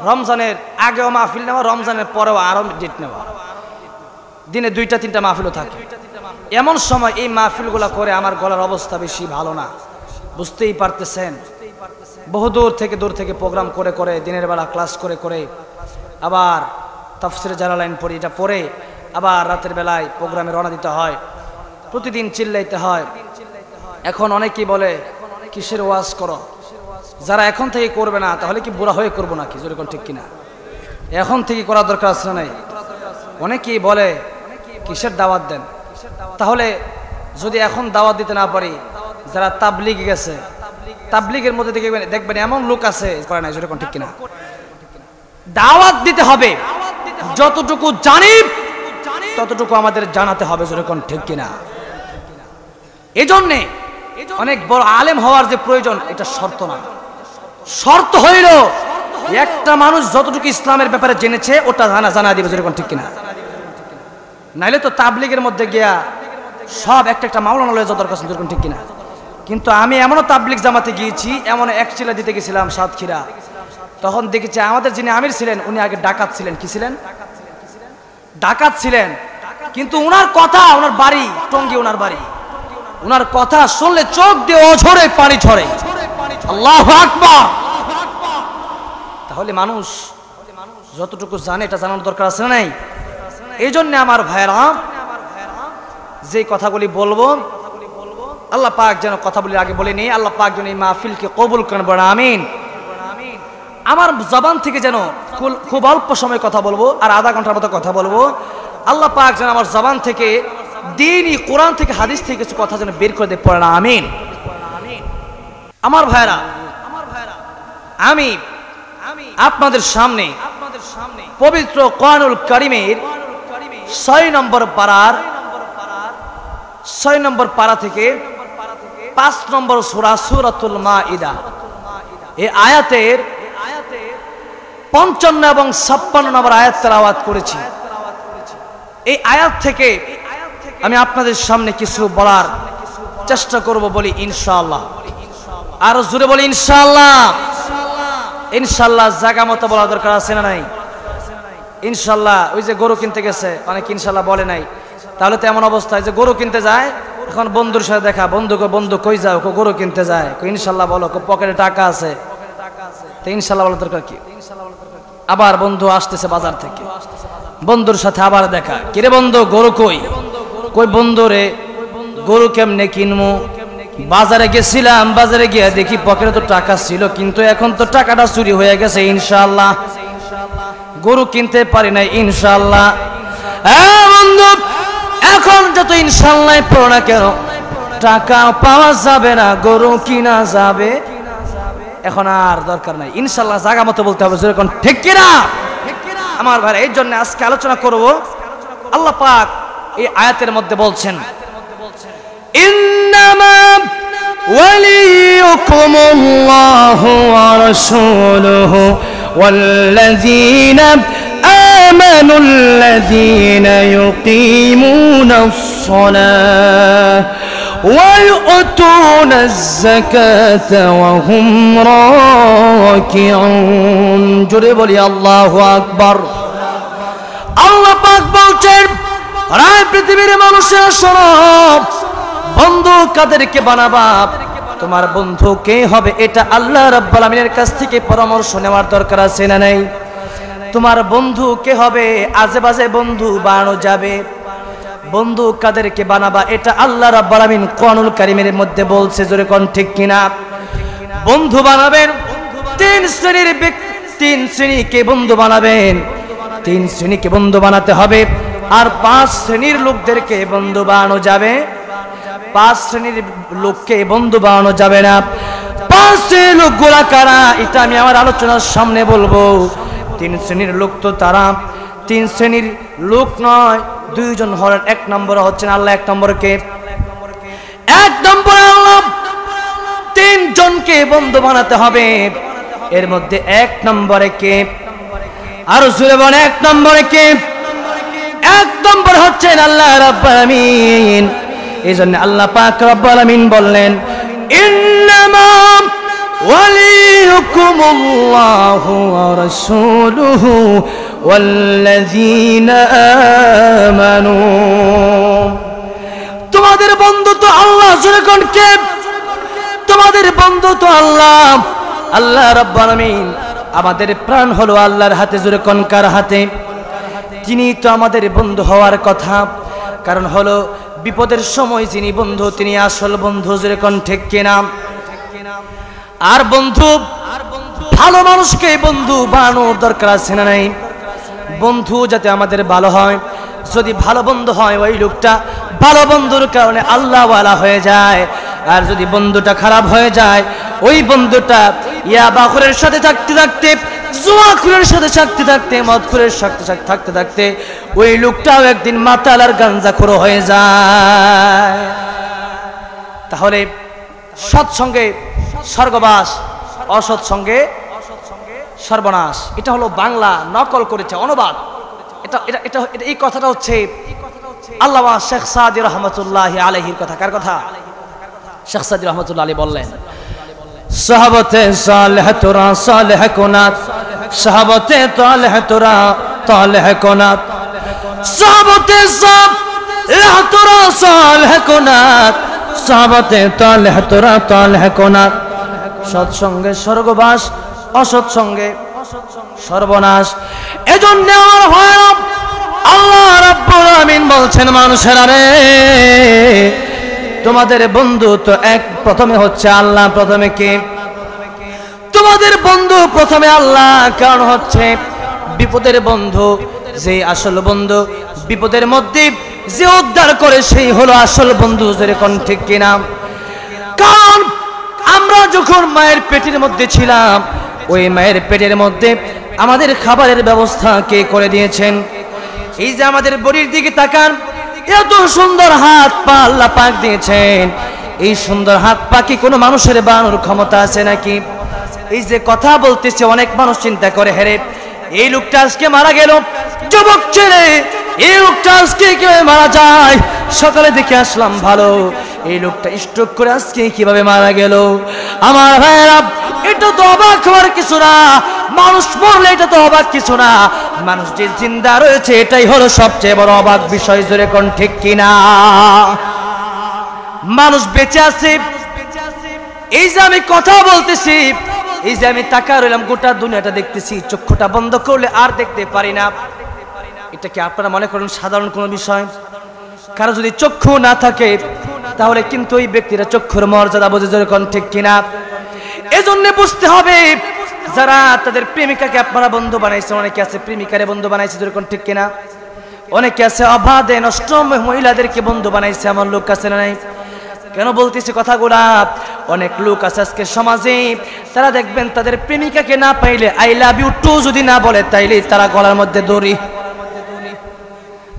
রমজানের আগেও মাহফিল নেওয়া, রমজানের পরেও আরো ডেট নেওয়া, দিনে 2টা-3টা মাহফিলও থাকে। এমন সময় এই মাহফিলগুলো করে আমার গলার অবস্থা বেশি ভালো না, বুঝতেই পারতেছেন। বহু দূর থেকে প্রোগ্রাম করে করে, দিনের বেলা ক্লাস করে করে, আবার তাফসিরে জালালাইন পড়ি, এটা পড়ে আবার রাতের বেলায় প্রোগ্রামে রওনা দিতে হয়, প্রতিদিন চিল্লাইতে হয়। এখন অনেকেই বলে, কিসের ওয়াজ করো? যারা এখন থেকে করবে না, তাহলে কি বুড়া হয়ে করবো নাকি? জোরে কোন ঠিক কিনা? এখন থেকে করার দরকার আছে না নাই? অনেকেই বলে, কিসের দাওয়াত দেন? তাহলে যদি এখন দাওয়াত দিতে না পারি, যারা তাবলিগে গেছে, তাবলিগের মধ্যে দেখবেন এমন লোক আছে করে নাই। জোরে কোন ঠিক কিনা? দাওয়াত দিতে হবে, যতটুকু জানি ততটুকু আমাদের জানাতে হবে। জোরে কোন ঠিক কিনা? এজন্যে অনেক বড় আলেম হওয়ার যে প্রয়োজন, এটা শর্ত না। শর্ত হইল একটা মানুষ যতটুকু ইসলামের ব্যাপারে জেনেছে ওটা জানা দিবে। জোরে কোন ঠিক কিনা? নাইলে তো তাবলিগের মধ্যে গিয়া সব একটা মাওলানা লয়ে যাওয়ার দরকার। জোরে কোন ঠিক কিনা? কিন্তু আমি এমনও তাবলিগ জামাতে গিয়েছি, এমন এক চিলা দিতে গেছিলাম সাতক্ষীরা, তখন দেখেছি আমাদের যিনি আমির ছিলেন উনি আগে ডাকাত ছিলেন। কি ছিলেন? ডাকাত ছিলেন। কিন্তু ওনার কথা, ওনার বাড়ি টঙ্গী, ওনার বাড়ি, ওনার কথা শুনলে চোখ দিয়ে অঝরে পানি ঝরে। আল্লাহু আকবার। তাহলে মানুষ যতটুকু জানে এটা জানার দরকার আছে না নাই? এই জন্য আমার ভাইরা, যে কথাগুলি বলবো, আল্লাহ পাক যেন কথা বলি আগে বলে নেই, আল্লাহ পাক যেন এই মাহফিলকে কবুল করেন, বলেন আমিন। আমার জবান থেকে যেন খুব অল্প সময় কথা বলবো, আর আধা ঘন্টার মতো কথা বলবো। আল্লাহ পাক যেন আমার জবান থেকে দিনই কোরআন থেকে হাদিস থেকে কিছু কথা যেন বের করে দেয়, পড়ে না আমিন। আমার ভাইরা, আমি আপনাদের সামনে পবিত্র কোরআনুল কারীমের 6 নম্বর পারা থেকে 5 নম্বর সূরা সূরাতুল মাইদা এই আয়াতের 55 এবং 56 নম্বর আয়াত তেলাওয়াত করেছি। এই আয়াত থেকে আমি আপনাদের সামনে কিছু বলার চেষ্টা করব, বলি ইনশাআল্লাহ। আরো জোরে বলি ইনশাআল্লাহ। ইনশাআল্লাহ জায়গা মতো বলা দরকার আছে না নাই? ইনশাআল্লাহ ওই যে গরু কিনতে গেছে, অনেক ইনশাআল্লাহ বলে নাই, তাহলে তো এমন অবস্থায় যে গরু কিনতে যায়, এখন বন্ধুর সাথে দেখা, বন্ধু কই যাও, গরু কিনতে যায়, ইনশাআল্লাহ বলো, পকেটে টাকা আছে, তো ইনশাআল্লাহ বলার দরকার কি? আবার বন্ধু আসতেছে বাজার থেকে, বন্ধুর সাথে আবার দেখা, কিরে বন্ধু গরু কই? বন্ধু রে গরু কেমনে কিনবো? বাজারে গেছিলাম, বাজারে গিয়ে দেখি পকেটে তো টাকা ছিল, কিন্তু এখন তো টাকাটা চুরি হয়ে গেছে, ইনশাআল্লাহ গরু কিনতে পারি নাই, ইনশাআল্লাহ। বন্ধু এখন যত ইনশাআল্লাহ পড়ো না কেন, টাকা পাওয়া যাবে না, গরু কিনা যাবে, এখন আর দরকার নাই, ইনশাআল্লাহ জায়গা মতো বলতে হবে, যেরকম ঠিক কিনা আমার ভাই। এই জন্য আজকে আলোচনা করব, আল্লাহ পাক এই আয়াতের মধ্যে বলছেন, ইন্নামা ওয়ালিয়ুকুমুল্লাহু ওয়া রাসূলুহু ওয়াল্লাযীনা আমানুল্লাযীনা ইউকিমুনাস সালাহ ওয়া ইউতুনাজ যাকাতা ওয়া হুম রাকিউন। জোরে বলি আল্লাহু আকবার। আল্লাহ পাক বলছেন, রায় পৃথিবীর মানুষেরা শোনো, বন্ধু কাদেরকে বানাবা, তোমার বন্ধু কে হবে এটা আল্লাহ রাব্বুল আমিনের কাছ থেকে পরামর্শ নেওয়ার দরকার আছে না নাই? তোমার বন্ধু কে হবে, আজে বাজে বন্ধু বানানো যাবে? বন্ধু কাদেরকে বানাবা এটা আল্লাহ রাব্বুল আমিন কোরআনুল কারীমের মধ্যে বলছে, জোরে কোন ঠিক কিনা? বন্ধু বানাবেন তিন শ্রেণীকে বন্ধু বানাবেন, 3 শ্রেণীকে বন্ধু বানাতে হবে, আর 5 শ্রেণীর লোকদেরকে বন্ধু বানানো যাবে, 5 শ্রেণীর লোককে বন্ধু বানানো যাবে না। 5 শ্রেণীর লোকগুলা কারা এটা আমি আমার আলোচনার সামনে বলবো। 3 শ্রেণীর লোক তো তারা 3 শ্রেণীর লোক নয়, 2 জন হলেন। 1 নম্বরে হচ্ছেন আল্লাহ, 1 নম্বরে আল্লাহ 3 জনকে বন্ধু বানাতে হবে। এর মধ্যে 1 নম্বরে কে? আরো জোরে বলেন 1 নম্বরে কে? 1 নম্বর হচ্ছেন আল্লাহ রাব্বুল আমিন। এইজন্য আল্লাহ পাক রব্বুল আমিন বললেন, ইন্নামা ওয়ালিয়ুকুমুল্লাহু ওয়া রাসূলুহু ওয়াল্লাযীনা আমানু। তোমাদের বন্ধু তো আল্লাহ, জোরে কোন কে? তোমাদের বন্ধু তো আল্লাহ। আল্লাহ রাব্বুল আমিন, আমাদের প্রাণ হলো আল্লাহর হাতে, জোরে কোন কার হাতে? তিনি তো আমাদের বন্ধু হওয়ার কথা, কারণ হলো বিপদের সময় যিনি বন্ধু তিনি আসল বন্ধু, যেরকম ঠিক কিনা? আর বন্ধু ভালো মানুষকে বন্ধু বানানোর দরকার আছে না নাই? বন্ধু যাতে আমাদের ভালো হয়, যদি ভালো বন্ধু হয় ওই লোকটা ভালো বন্ধুর কারণে আল্লাহওয়ালা হয়ে যায়, আর যদি বন্ধুটা খারাপ হয়ে যায়, ওই বন্ধুটা ইয়াবাখুরের সাথে থাকতে থাকতে, জুয়াখুরের সাথে থাকতে থাকতে, মদখুরের সাথে থাকতে থাকতে ওই লোকটাও একদিন মাতাল আর গাঞ্জাখোর হয়ে যায়। তাহলে সৎসঙ্গে স্বর্গবাস, অসৎসঙ্গে সর্বনাশ। এটা হলো বাংলা নকল করেছে, অনুবাদ। এটা এই কথাটা হচ্ছে আল্লামা শেখ সাদি রহমতুল্লাহ আলাইহির কথা। কার কথা? শেখ সাদি রহমতুল্লাহ আলাইহি বললেন, সাহাবতে সালেহ তোরা সালেহ কোনাত, সাহাবতে তালেহ তোরা তালেহ কোনাত, সাহাবতে সালেহ তোরা সালেহ কোনাত, সাহাবতে তালেহ তোরা তালেহ কোনাত। সৎসঙ্গে স্বর্গবাস, অসৎসঙ্গে সর্বনাশ। এজন্য আল্লাহ রাব্বুল আমিন বলছেন, মানুষেরা রে, তোমাদের বন্ধু তো প্রথমে হচ্ছে আল্লাহ। প্রথমে কে? তোমাদের বন্ধু প্রথমে আল্লাহ। কারণ হচ্ছে বিপদের বন্ধু যে আসল বন্ধু, বিপদের মধ্যে যে উদ্ধার করে সেই হলো আসল বন্ধু, যেরকম ঠিক কিনা? কারণ আমরা যখন মায়ের পেটের মধ্যে ছিলাম, ওই মায়ের পেটের মধ্যে আমাদের খাবারের ব্যবস্থা কে করে দিয়েছেন? এই যে আমাদের বডির দিকে তাকান, এত সুন্দর হাত পা আল্লাহ পাক দিয়েছেন। এই সুন্দর হাত পা কি কোনো মানুষের বানানোর ক্ষমতা আছে নাকি? এই যে কথা বলতেছে, অনেক মানুষ চিন্তা করে, হেরে এই লোকটা আজকে মারা গেল, যুবক ছেলে, এই লোকটা আজকে কিভাবে মারা যায়? সকালে দেখে আসলাম ভালো, এই লোকটা স্ট্রোক করে আজকে কিভাবে মারা গেল? আমার ভাইরা, এটা তো অবাক হওয়ার কিছু না। মানুষ মরলে এটা তো অবাক কিছু না, মানুষ যে জিন্দা রয়েছে এটাই হলো সবচেয়ে বড় অবাক বিষয়, জোরে কোন ঠিক কিনা? মানুষ বেঁচে আছে, এই যে আমি কথা বলতেছি, এই যে আমি তাকা রইলাম, গোটা দুনিয়াটা দেখতেছি, চক্ষুটা বন্ধ করলে আর দেখতে পারি না। এটা কি আপনারা মনে করেন সাধারণ কোনো বিষয়? কারো যদি চক্ষু না থাকে তাহলে কিন্তু ওই ব্যক্তিরা চক্ষুর মর্যাদা বোঝে, জোরে কোন ঠিক কিনা? এজন্য বুঝতে হবে, যারা তাদের প্রেমিকাকে আপনারা বন্ধু বানাইছে, অনেকে আছে প্রেমিকারে বন্ধু বানাইছে, জোরে কোন ঠিক কিনা? অনেকে আছে অবাধে নষ্ট মহিলাদেরকে বন্ধু বানাইছে, আমার লোক আছে না নাই? কেন বলতেছি কথাগুলা? অনেক লোক আছে আজকে সমাজে, তারা দেখবেন তাদের প্রেমিকাকে না পাইলে আই লাভ ইউ টু যদি না বলে তাইলে তারা গলার মধ্যে দড়ি।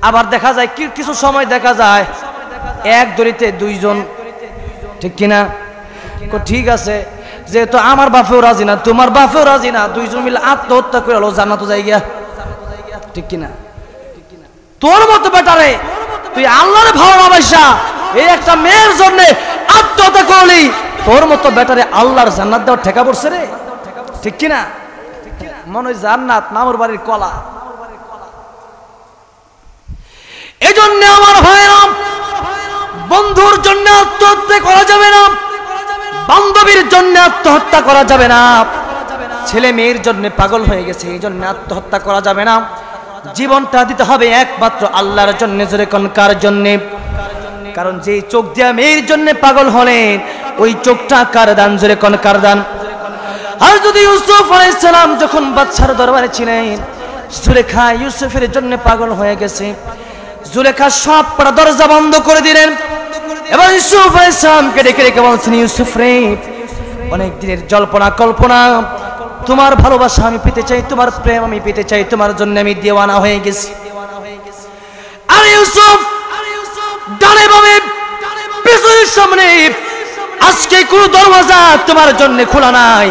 আবার দেখা যায় কিছু সময় দেখা যায় এক দড়িতে দুইজন, ঠিক কিনা? ঠিক আছে, যেহেতু আমার বাপেও রাজি না, তোমার বাপেও রাজি না, দুইজন মিলে আত্মহত্যা করে হলো জান্নাতে যাই গিয়া, ঠিক কিনা? তোর মতো বেটারে তুই আল্লাহরে ভালো না বাসা এই একটা মেয়ের জন্য আত্মহত্যা করলি, তোর মতো বেটারে আল্লাহর জান্নাত দেওয়ার ঠেকা পড়ছে রে, ঠিক কিনা? মনে হয় জান্নাত মামুর বাড়ির কলা। এজন্য আমার ভাইরা, বন্ধুর জন্য আত্মহত্যা করা যাবে না, বান্ধবীর জন্য আত্মহত্যা করা যাবে না, ছেলে মেয়ের জন্য পাগল হয়ে গেছে এই জন্য আত্মহত্যা করা যাবে না। জীবনটা দিতে হবে একমাত্র আল্লাহর জন্য, জোরে কোন কার জন্য? কারণ যে চোখ দিয়া মেয়ের জন্য পাগল হলেন, ওই চোখটা কার দান, জোরে কোন কার দান? আর যদি ইউসুফ আলাইহিস সালাম যখন বাদশার দরবারে ছিলেন, জুলেখা ইউসুফের জন্য পাগল হয়ে গেছে, জুলেখা সব পড়া দরজা বন্ধ করে দিলেন, এবার ইউসুফ আলাইহিস সালামকে ডেকে ডেকে বলছেন, ইউসুফ রে, অনেক দিনের জল্পনা কল্পনা, তোমার ভালোবাসা আমি পেতে চাই, তোমার প্রেম আমি পেতে চাই, তোমার জন্য আমি দেওয়ানা হয়ে গেছি। আর ইউসুফ ডানে বামে পেছনের সামনে আজকে কোন দরওয়াজা তোমার জন্য খোলা নাই,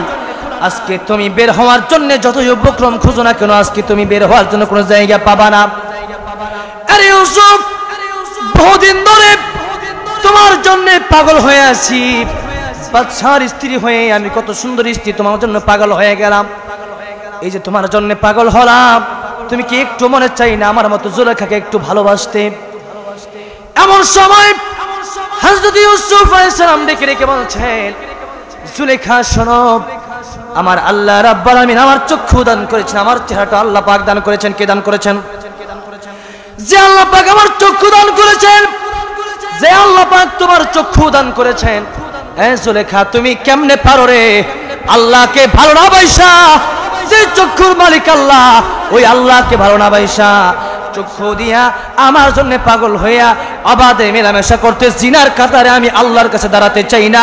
আজকে তুমি বের হওয়ার জন্য যতই উপক্রম খুঁজো না কেন, আজকে তুমি বের হওয়ার জন্য কোনো জায়গা পাবা না। আরে ইউসুফ, বহুদিন ধরে তোমার জন্য পাগল হয়ে আছি, বাদশার স্ত্রী হয়ে আমি কত সুন্দর স্ত্রী, তোমার জন্য পাগল হয়ে গেলাম। এই যে তোমার জন্য পাগল হলাম, তুমি কি একটু মনে চাই না আমার মতো জুলেখাকে একটু ভালোবাসতে? এমন সময় হযরত ইউসুফ আলাইহিস সালাম ডেকে ডেকে বলছেন, জুলেখা শোনো, আমার আল্লাহ রাব্বুল আলামিন আমার চক্ষু দান করেছেন, আমার চেহারাটা আল্লাহ পাক দান করেছেন। কে দান করেছেন? যে আল্লাহ পাক আমার চক্ষু দান করেছেন, যে আল্লাহ পাক তোমার চক্ষু দান করেছেন। জুলেখা, তুমি কেমনে পারো রে আল্লাহকে ভালো না বাইসা? যে চক্ষুর মালিক আল্লাহ, ওই আল্লাহকে ভালো না বাইসা চক্ষু দিয়া আমার জন্য পাগল হইয়া অবাধে মেলামেশা করতে, জিনার কাতারে আমি আল্লাহর কাছে দাঁড়াতে চাই না,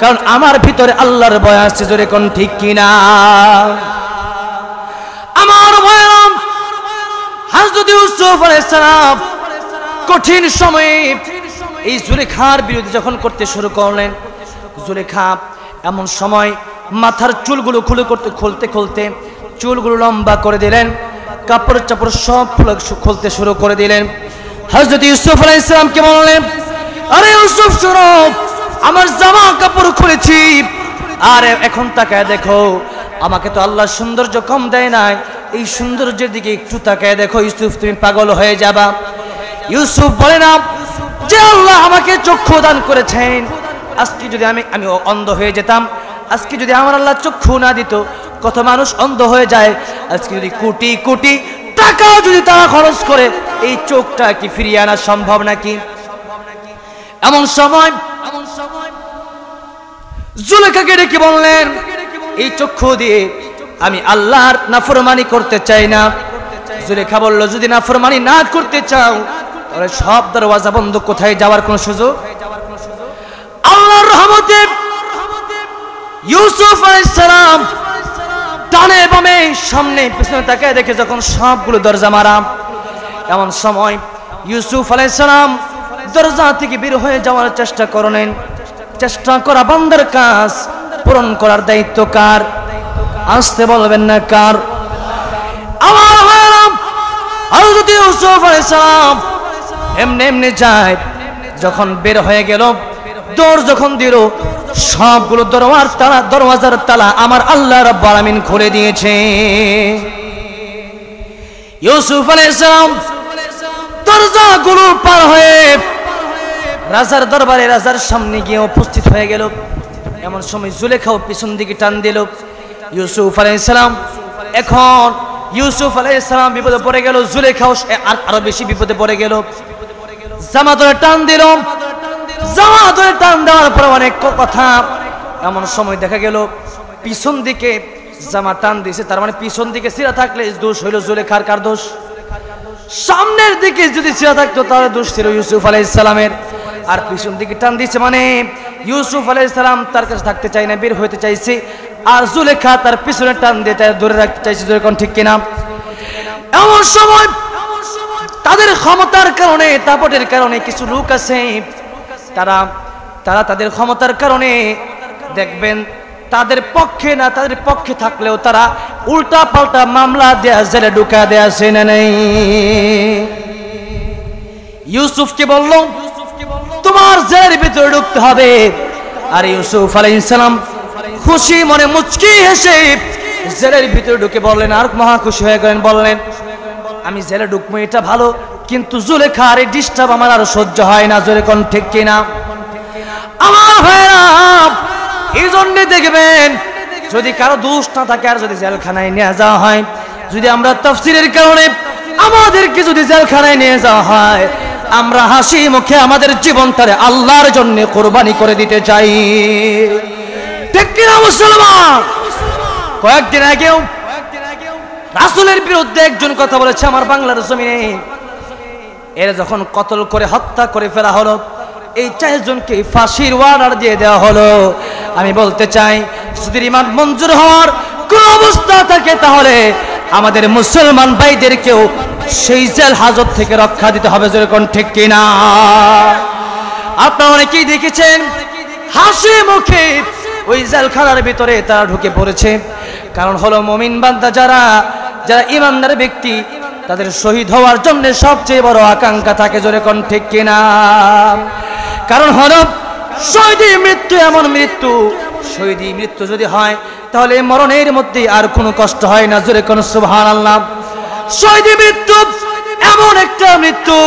কারণ আমার ভিতরে আল্লাহর ভয় আছে, জোরে কোন ঠিক কিনা? আমার ভয়। হযরত ইউসুফ আলাইহিস সালাম কঠিন সময়ে এই জুলেখার বিরোধী যখন করতে শুরু করলেন, জুলেখা এমন সময় মাথার চুলগুলো খুলতে চুলগুলো লম্বা করে দিলেন, কাপড় চাপড় সব খুলতে শুরু করে দিলেন। হযরত ইউসুফ আলাইহিস সালামকে বললেন, আরে ইউসুফ শোনো, আমার জামা কাপড় খুলেছি, আর এখন তাকায় দেখো, আমাকে তো আল্লাহ সৌন্দর্য কম দেয় নাই, এই সৌন্দর্যের দিকে একটু তাকায় দেখো, ইউসুফ তুমি পাগল হয়ে যাবা। ইউসুফ বলে না যে আল্লাহ আমাকে চক্ষু দান করেছেন, আজকে যদি আমি অন্ধ হয়ে যেতাম, আজকে যদি আমার আল্লাহ চক্ষু না দিত, কত মানুষ অন্ধ হয়ে যায়, আজকে যদি কোটি কোটি টাকা যদি তারা খরচ করে, এই চোখটা কি ফিরিয়ে আনা সম্ভব নাকি? এমন সময় জুলেখাকে ডেকে বললেন, এই চক্ষু দিয়ে আমি আল্লাহর নাফরমানি করতে চাই না। জুলেখা বলল, যদি নাফরমানি না করতে চাও ওরে সব দরওয়াজা বন্ধ, কোথায় যাওয়ার কোনো সুযোগ। আল্লাহর রহমতে ইউসুফ আলাইহিস সালাম ডানে বামে সামনে পিছনে তাকায় দেখে যখন সবগুলো দরজা মারা, এমন সময় ইউসুফ আলাইহিস সালাম দরজা থেকে বের হয়ে যাওয়ার চেষ্টা করলেন। চেষ্টা করা বান্দার কাজ, পূরণ করার দায়িত্ব কার? আসতে বলবেন না কার? আমার ভাইরা, হযরত ইউসুফ আলাইহিস সালাম এমনি এমনি যায়, যখন বের হয়ে গেল, দৌড় যখন দিল, সবগুলো দরওয়াজার তালা আমার আল্লাহ রাব্বুল আলামিন খুলে দিয়েছে। ইউসুফ আলাইহিস সালাম দরজাগুলো পার হয়ে রাজার দরবারে, রাজার সামনে গিয়ে উপস্থিত হয়ে গেল। এমন সময় জুলেখাও পিছন দিকে টান দিল। ইউসুফ আলাইহিস সালাম, এখন ইউসুফ আলাইহিস সালাম বিপদে পড়ে গেল, জুলেখাও আরো বেশি বিপদে পড়ে গেল। জামা ধরে টান দিল, জামা ধরে টান দেওয়ার পর অনেক কথা। এমন সময় দেখা গেল পিছন দিকে জামা টান দিয়েছে, তার মানে পিছন দিকে ছিঁড়া থাকলে দোষ হইল জুলেখার। কার দোষ? সামনের দিকে যদি ছিঁড়া থাকতো তাহলে দোষ ছিল ইউসুফ আলাইহিস সালামের। আর পিছন দিকে টান দিয়েছে মানে ইউসুফ আলাইহিস সালাম তার কাছে থাকতে চাই না, বের হইতে চাইছে, আর জুলেখা তার পিছনে টান দিয়ে তার ধরে রাখতে চাইছে। যখন ঠিক কিনা? এমন সময় তাদের ক্ষমতার কারণে, দাপটের কারণে কিছু লোক আছে, তারা তাদের ক্ষমতার কারণে দেখবেন তাদের পক্ষে না, তাদের পক্ষে থাকলেও তারা উল্টা পাল্টা মামলা দেয়া, জেলে ঢুকা দেয়া আছে না নাই? ইউসুফকে বলল তোমার জেলের ভিতরে ঢুকতে হবে। আর ইউসুফ আলাইহিস সালাম খুশি মনে মুচকি হেসে জেলের ভিতরে ঢুকে বললেন, আর মহা খুশি হয়ে গেলেন, বললেন আমি জেলে ঢুকবো এটা ভালো, কিন্তু জুলেখার এই ডিস্টার্ব আমার আর সহ্য হয় না। জোরে কোন ঠিক কিনা? আমার ভাইরা, এই জন্যে দেখবেন যদি কারো দোষ না থাকে আর যদি জেলখানায় নিয়ে যাওয়া হয়, যদি আমরা তাফসীরের কারণে আমাদেরকে যদি জেলখানায় নিয়ে যাওয়া হয়, আমরা হাসি মুখে আমাদের জীবনটারে আল্লাহর জন্য কোরবানি করে দিতে চাই। ঠিক কিনা মুসলমান? কয়েকদিন আগেও রাসূলের বিরুদ্ধে একজন কথা বলেছে আমার বাংলার জমিনে। এর যখন কতল করে হত্যা করে ফেলা হলো, এই 4 জনকে ফাঁসির অর্ডার দিয়ে দেওয়া হলো। আমি বলতে চাই, যদি রিমান্ড মঞ্জুর হওয়ার কোন অবস্থা থাকে তাহলে আমাদের মুসলমান ভাইদেরকেও সেই জেল হাজত থেকে রক্ষা দিতে হবে। যেরকম ঠিক কিনা? আপনারা অনেকেই দেখেছেন হাসি মুখে ওই জেলখানার ভিতরে তারা ঢুকে পড়েছে। কারণ হলো মুমিন বান্দা যারা ইমানদার ব্যক্তি, তাদের শহীদ হওয়ার জন্য সবচেয়ে বড় আকাঙ্ক্ষা থাকে। যেরকম ঠিক কিনা? কারণ হলো শহীদি মৃত্যু এমন মৃত্যু, শহীদি মৃত্যু যদি হয় তাহলে মরণের মধ্যে আর কোনো কষ্ট হয় না। জোরে কোন সুবহানাল্লাহ। শহীদি মৃত্যু এমন একটা মৃত্যু,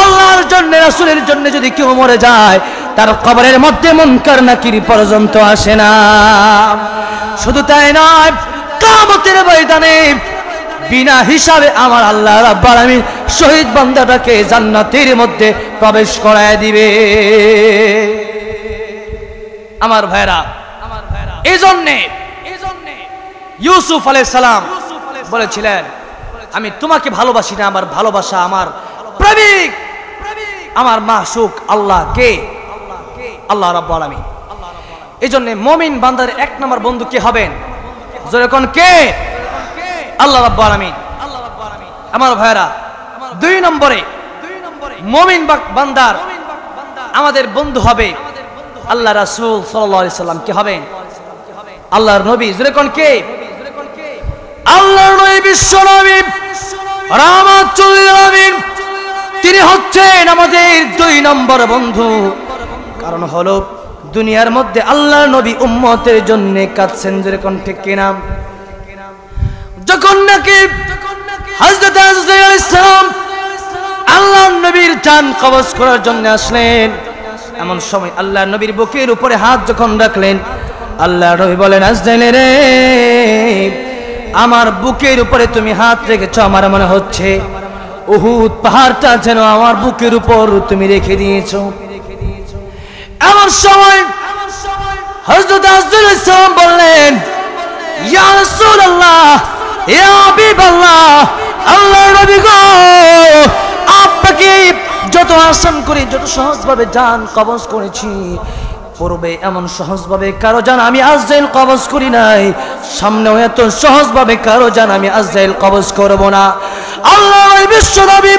আল্লাহর জন্য, রাসূলের জন্য যদি কেউ মরে যায় তার কবরের মধ্যে মুনকার নাকির পর্যন্ত আসে না। শুধু তাই নয়, কিয়ামতের ময়দানে বিনা হিসাবে আমার আল্লাহ রাব্বুল আলামিন শহীদ বান্দাটাকে জান্নাতের মধ্যে প্রবেশ করায় দিবে। আমার ভাইরা, এই জন্য ইউসুফ আলাইহিস সালাম বলেছিলেন, আমি তোমাকে ভালোবাসি না, আমার ভালোবাসা আমার প্রেমিক, আমার মাশউক আল্লাহ। কে? আল্লাহ রাব্বুল আলামিন। এই জন্য মুমিন বান্দার 1 নম্বর বন্ধু কে হবেন? যখন কে? আল্লাহ রাব্বুল আলামিন। আমার ভাইরা, 2 নম্বরে মুমিন বান্দার আমাদের বন্ধু হবে আল্লাহ রাসূল সাল্লাল্লাহু আলাইহি সাল্লাম। কে হবেন? আল্লাহর নবী। যখন কে? আল্লাহর নবী, বিশ্ব নবী রাহমাতুল লিল আলামিন। তিনি হচ্ছেন আমাদের 2 নম্বর বন্ধু। কারণ হলো দুনিয়ার মধ্যে আল্লাহর নবী উম্মতের জন্য কাঁদছেন। যেরকম ঠিক কিনা? যখন নাকি হযরত আজরাইল আলাইহিস সালাম আল্লাহর নবীর জান কবজ করার জন্য আসলেন, এমন সময় আল্লাহর নবীর বুকের উপরে হাত যখন রাখলেন, আল্লাহর নবী বলেন, আজরাইল রে, আমার বুকের উপরে তুমি হাত রেখেছো, আমার মনে হচ্ছে উহুদ পাহাড়টা যেন আমার বুকের উপর তুমি রেখে দিয়েছো। এমন সময় হযরত আজরাইল আলাইহিস সালাম বললেন, ইয়া রাসূলুল্লাহ, ইয়া হাবিবাল্লাহ, আল্লাহর নবী গো, আপনাকে যত আসান করে, যত সহজভাবে জান কবজ করেছি, পূর্বে এমন সহজভাবে কারো জান আমি আজরাইল কবজ করি নাই, সামনেও এত সহজভাবে কারো জান আমি আজরাইল কবজ করব না। আল্লাহ বিশ্ব নবী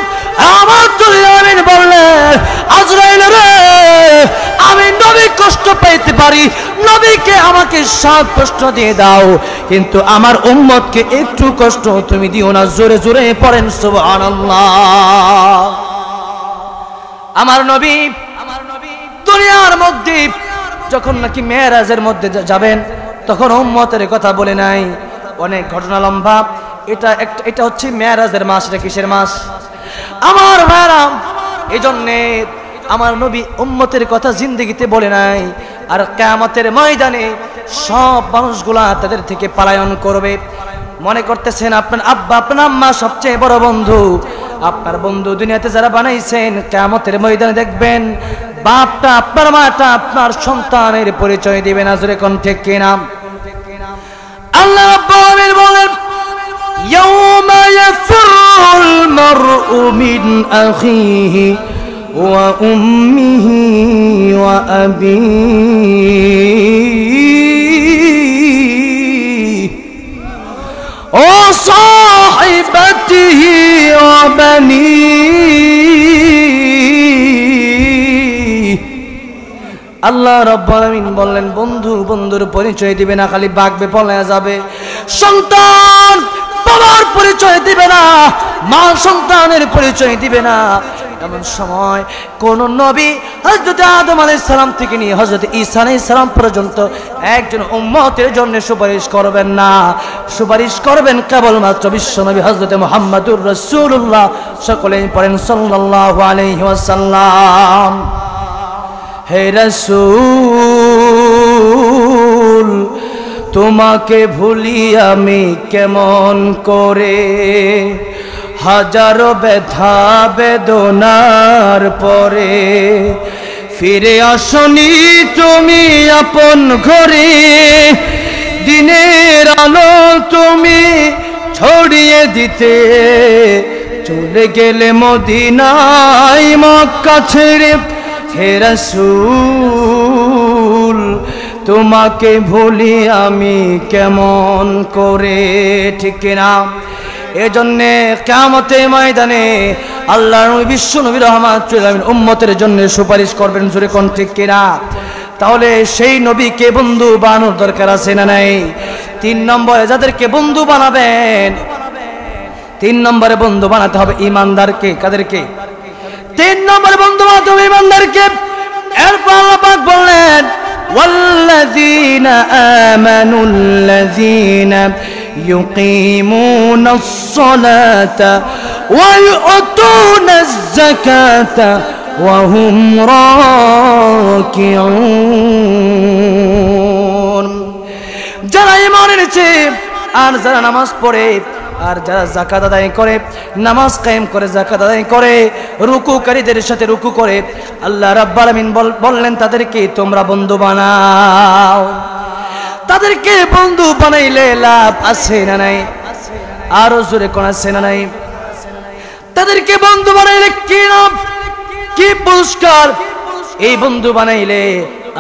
আমার আমিন বললেন, আজরাইল রে, আমি নবী কষ্ট পাইতে পারি, নবীকে আমাকে 7 কষ্ট দিয়ে দাও, কিন্তু আমার উম্মতকে একটু কষ্ট তুমি দিও না। জোরে জোরে পড়েন সুবহানাল্লাহ। আমার নবী দুনিয়ার মধ্যে যখন নাকি মেরাজের মধ্যে যাবেন, তখন উম্মতের কথা বলে নাই, অনেক ঘটনা লম্বা। এটা হচ্ছে মেরাজের মাস। এটা কিসের মাস আমার ভাইরা? এই জন্যে আমার নবী উম্মতের কথা জিন্দেগিতে বলে নাই। আর কিয়ামতের ময়দানে সব মানুষগুলা তাদের থেকে পলায়ন করবে। মনে করতেছেন আপনার আব্বা আপনার আম্মা সবচেয়ে বড় বন্ধু, আপনার বন্ধু দুনিয়াতে যারা বানাইছেন, কিয়ামতের ময়দানে দেখবেন বাপটা আপনার মাটা আপনার সন্তানের পরিচয় দিবে না। জোরে কোন ঠিক কিনা? আল্লাহ রাব্বুল আলামিন বলেন, ইয়াউমা ইয়াফিরুল মারউ মিন আখিহি ওয়া উম্মিহি ওয়া আবিহি ওয়া সাহিবাতিহি ওয়া বানিহি। আল্লাহ রাব্বুল আলামিন বললেন, বন্ধু বন্ধুর পরিচয় দিবে না, খালি বাগবে পলায়া যাবে। সন্তান বাবার পরিচয় দিবে না, মা সন্তানের পরিচয় দিবে না। এমন সময় কোন নবী হযরত আদম আলাইহিস সালাম থেকে নিয়ে হযরত ঈসা আলাইহিস সালাম পর্যন্ত একজন উম্মতের জন্য সুপারিশ করবেন না। সুপারিশ করবেন কেবলমাত্র বিশ্ব নবী হযরত মুহাম্মদুর রাসূলুল্লাহ। সকলেই পড়েন সাল্লাল্লাহু আলাইহি ওয়াসাল্লাম। হে রাসূল, তোমাকে ভুলি আমি কেমন করে, হাজারো ব্যথা বেদনার পরে ফিরে আসনি তুমি আপন ঘরে, দিনের আলো তুমি ছড়িয়ে দিতে চলে গেলে মদিনায় মক্কা ছেড়ে। হে রাসূল, তোমাকে ভুলি আমি কেমন করে, ঠিক কিনা? এজন্যে কিয়ামতের ময়দানে আল্লাহর নবী বিশ্ব নবী রাহমাতুল আলামিন উম্মতের জন্য সুপারিশ করবেন। জোরে কোন ঠিক কিনা? তাহলে সেই নবীকে বন্ধু বানানোর দরকার আছে না নাই? 3 নম্বরে যাদেরকে বন্ধু বানাবেন, 3 নম্বরে বন্ধু বানাতে হবে ঈমানদারকে। কাদেরকে? 3 নম্বরে বন্ধু বানাতে হবে ঈমানদারকে। এরপর আল্লাহ পাক বললেন, ওয়াল্লাযীনা আমানুল্লাযীনা ইউকিমুনাস সালাতা ওয়া ইউতুনাজ যাকাতা ওয়া হুম রাকিউন। যারা ঈমান এনেছে আর যারা নামাজ পড়ে আর যারা যাকাত আদায় করে, নামাজ কায়েম করে, যাকাত আদায় করে, রুকুকারীদের সাথে রুকু করে, আল্লাহ রাব্বুল আলামিন বললেন তাদেরকে তোমরা বন্ধু বানাও। তাদেরকে বন্ধু বানাইলে লাভ আছে না নাই? আরো জোরে কোন আছে না নাই? তাদেরকে বন্ধু বানাইলে কি লাভ, কি পুরস্কার? এই বন্ধু বানাইলে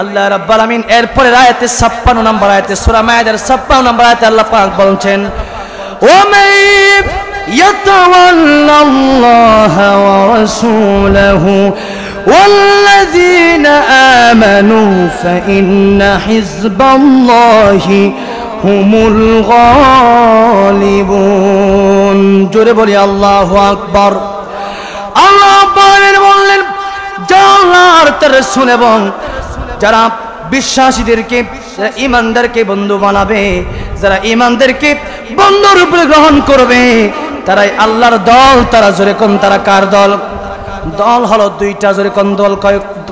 আল্লাহ রাব্বুল আলামিন এরপরে আয়াতে 56 নম্বর আয়াতে সূরা মায়েদার 56 নম্বর আয়াতে আল্লাহ পাক বলছেন, ومن يتولى الله ورسوله والذين آمنوا فإن حزب الله هم الغالبون। জোরে বলি আল্লাহু আকবার। আল্লাহ বললেন, যারা আল্লাহর রাসূল এবং যারা বিশ্বাসীদেরকে, যারা ঈমানদারকে বন্ধু বানাবে, যারা ঈমানদারকে বন্ধুর রূপে গ্রহণ করবে, তারাই আল্লাহর দল। তারা জোরে কোন, তারা কার দল? দল হলো 2টা। জোরে কোন দল?